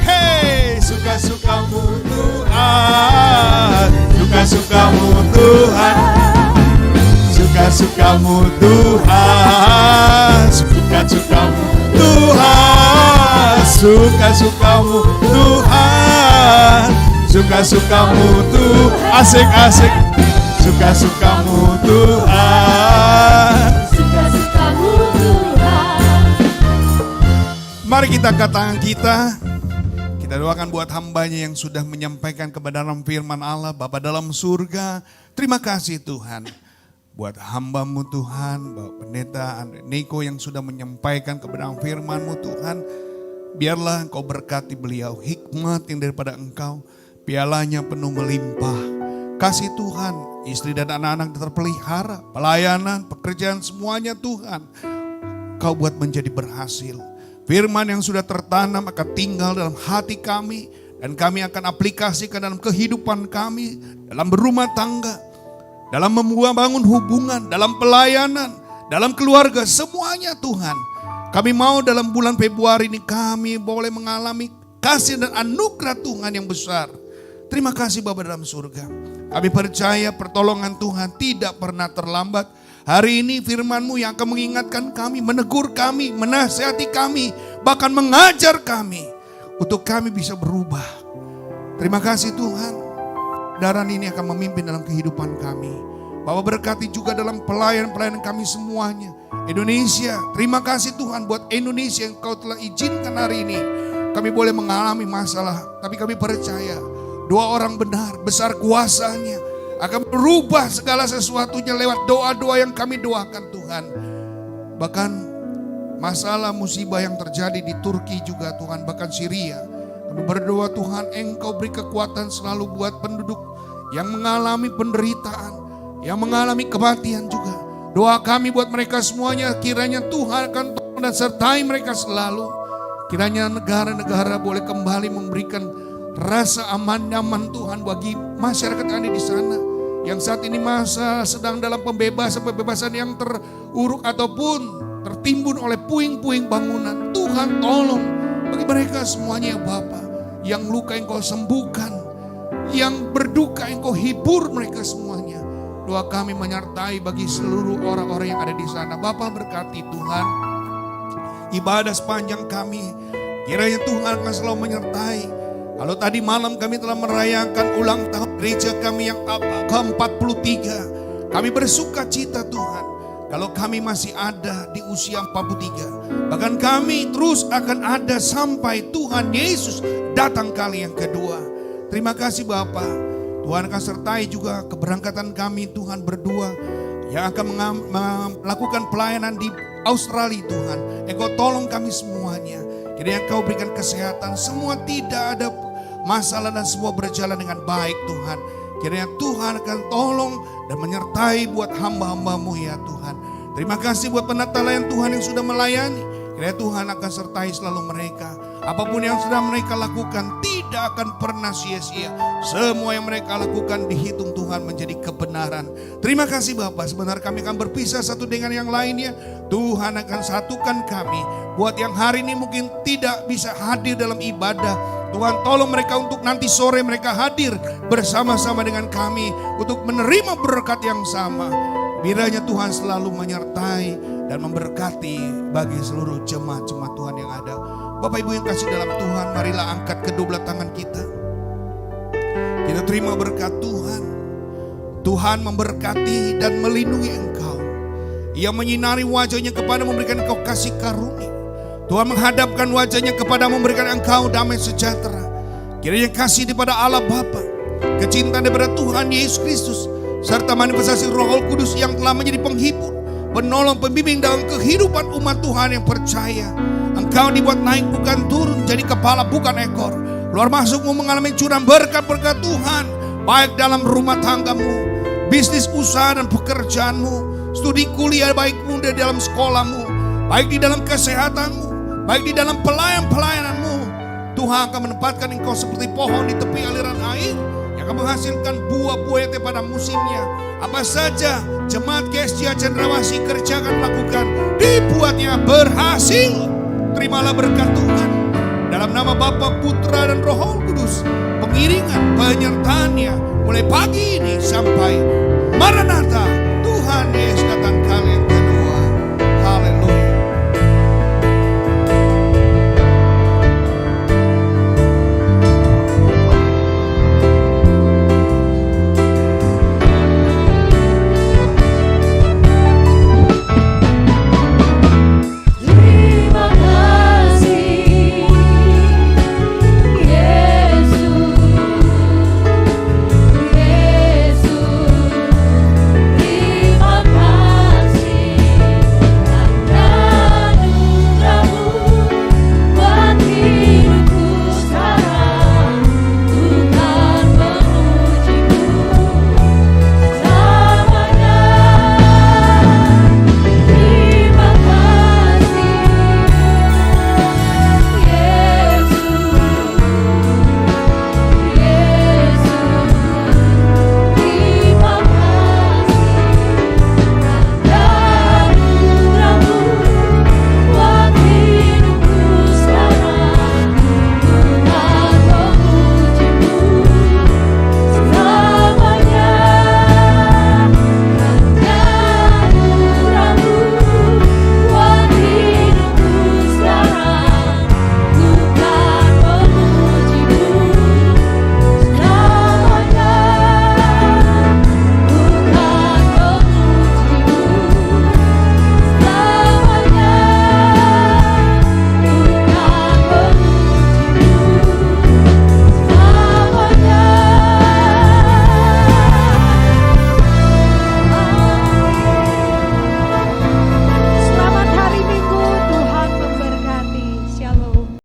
hey, suka-sukamu Tuhan, suka-sukamu Tuhan, suka-sukamu Tuhan, suka-sukamu Tuhan, suka-sukamu Tuhan, suka-sukamu Tuhan, asik-asik, suka-sukamu Tuhan, Suka-sukamu Tuhan. Mari kita angkat tangan kita doakan buat hambanya yang sudah menyampaikan kebenaran firman Allah. Bapa dalam surga, terima kasih Tuhan. Buat hambamu Tuhan, Bapak Pendeta Andre Niko yang sudah menyampaikan kebenaran firman-Mu Tuhan. Biarlah Engkau berkati beliau, hikmat yang daripada Engkau, pialanya penuh melimpah. Kasih Tuhan, istri dan anak-anak terpelihara, pelayanan, pekerjaan semuanya Tuhan. Kau buat menjadi berhasil. Firman yang sudah tertanam akan tinggal dalam hati kami. Dan kami akan aplikasikan dalam kehidupan kami, dalam berumah tangga, dalam membangun hubungan, dalam pelayanan, dalam keluarga, semuanya Tuhan. Kami mau dalam bulan Februari ini kami boleh mengalami kasih dan anugerah Tuhan yang besar. Terima kasih Bapa dalam surga. Kami percaya pertolongan Tuhan tidak pernah terlambat. Hari ini firman-Mu yang akan mengingatkan kami, menegur kami, menasihati kami, bahkan mengajar kami untuk kami bisa berubah. Terima kasih Tuhan. Kebenaran ini akan memimpin dalam kehidupan kami. Bapak berkati juga dalam pelayan-pelayan kami semuanya. Indonesia, terima kasih Tuhan buat Indonesia yang Kau telah izinkan hari ini. Kami boleh mengalami masalah, tapi kami percaya doa orang benar, besar kuasanya, akan berubah segala sesuatunya lewat doa-doa yang kami doakan Tuhan. Bahkan masalah musibah yang terjadi di Turki juga Tuhan, bahkan Syria. Kami berdoa Tuhan, Engkau beri kekuatan selalu buat penduduk yang mengalami penderitaan, yang mengalami kematian juga. Doa kami buat mereka semuanya, kiranya Tuhan akan tolong dan sertai mereka selalu. Kiranya negara-negara boleh kembali memberikan rasa aman nyaman Tuhan bagi masyarakat yang ada di sana. Yang saat ini masa sedang dalam pembebasan yang teruruk ataupun tertimbun oleh puing-puing bangunan. Tuhan tolong bagi mereka semuanya ya Bapa. Yang luka Engkau sembuhkan, yang berduka Engkau hibur mereka semuanya. Doa kami menyertai bagi seluruh orang-orang yang ada di sana. Bapa berkati Tuhan ibadah sepanjang kami. Kiranya Tuhan akan selalu menyertai. Kalau tadi malam kami telah merayakan ulang tahun gereja kami yang ke-43. Kami bersuka cita Tuhan. Kalau kami masih ada di usia 43. Bahkan kami terus akan ada sampai Tuhan Yesus datang kali yang kedua. Terima kasih Bapa. Tuhan akan sertai juga keberangkatan kami Tuhan berdua. Yang akan melakukan pelayanan di Australia Tuhan. Engkau tolong kami semuanya. Kiranya Engkau berikan kesehatan. Semua tidak ada masalah dan semua berjalan dengan baik Tuhan. Kiranya Tuhan akan tolong dan menyertai buat hamba-hamba-Mu ya Tuhan. Terima kasih buat penatalan Tuhan yang sudah melayani. Kiranya Tuhan akan sertai selalu mereka. Apapun yang sudah mereka lakukan tidak akan pernah sia-sia. Semua yang mereka lakukan dihitung Tuhan menjadi kebenaran. Terima kasih Bapak. Sebentar kami akan berpisah satu dengan yang lainnya. Tuhan akan satukan kami. Buat yang hari ini mungkin tidak bisa hadir dalam ibadah, Tuhan tolong mereka untuk nanti sore mereka hadir bersama-sama dengan kami untuk menerima berkat yang sama. Biranya Tuhan selalu menyertai dan memberkati bagi seluruh jemaat-jemaat Tuhan yang ada. Bapak Ibu yang kasih dalam Tuhan, marilah angkat kedua belah tangan kita. Kita terima berkat Tuhan. Tuhan memberkati dan melindungi engkau. Ia menyinari wajahnya kepada memberikan engkau kasih karunia. Tuhan menghadapkan wajahnya kepada memberikan engkau damai sejahtera. Kiranya kasih daripada Allah Bapa, kecintaan daripada Tuhan Yesus Kristus, serta manifestasi Roh Kudus yang telah menjadi penghibur, penolong, pembimbing dalam kehidupan umat Tuhan yang percaya. Engkau dibuat naik bukan turun, jadi kepala bukan ekor. Keluar masukmu mengalami curahan berkat-berkat Tuhan, baik dalam rumah tanggamu, bisnis usaha dan pekerjaanmu, studi kuliah baikmu di dalam sekolahmu, baik di dalam kesehatanmu, baik di dalam pelayananmu. Tuhan akan menempatkan engkau seperti pohon di tepi aliran air yang akan menghasilkan buah-buah yang pada musimnya. Apa saja jemaat GSJ Cendrawasih kerjakan, lakukan, dibuatnya berhasil. Terimalah berkat Tuhan. Dalam nama Bapa, Putra, dan Roh Kudus, pengiringan penyertaannya mulai pagi ini sampai Maranatha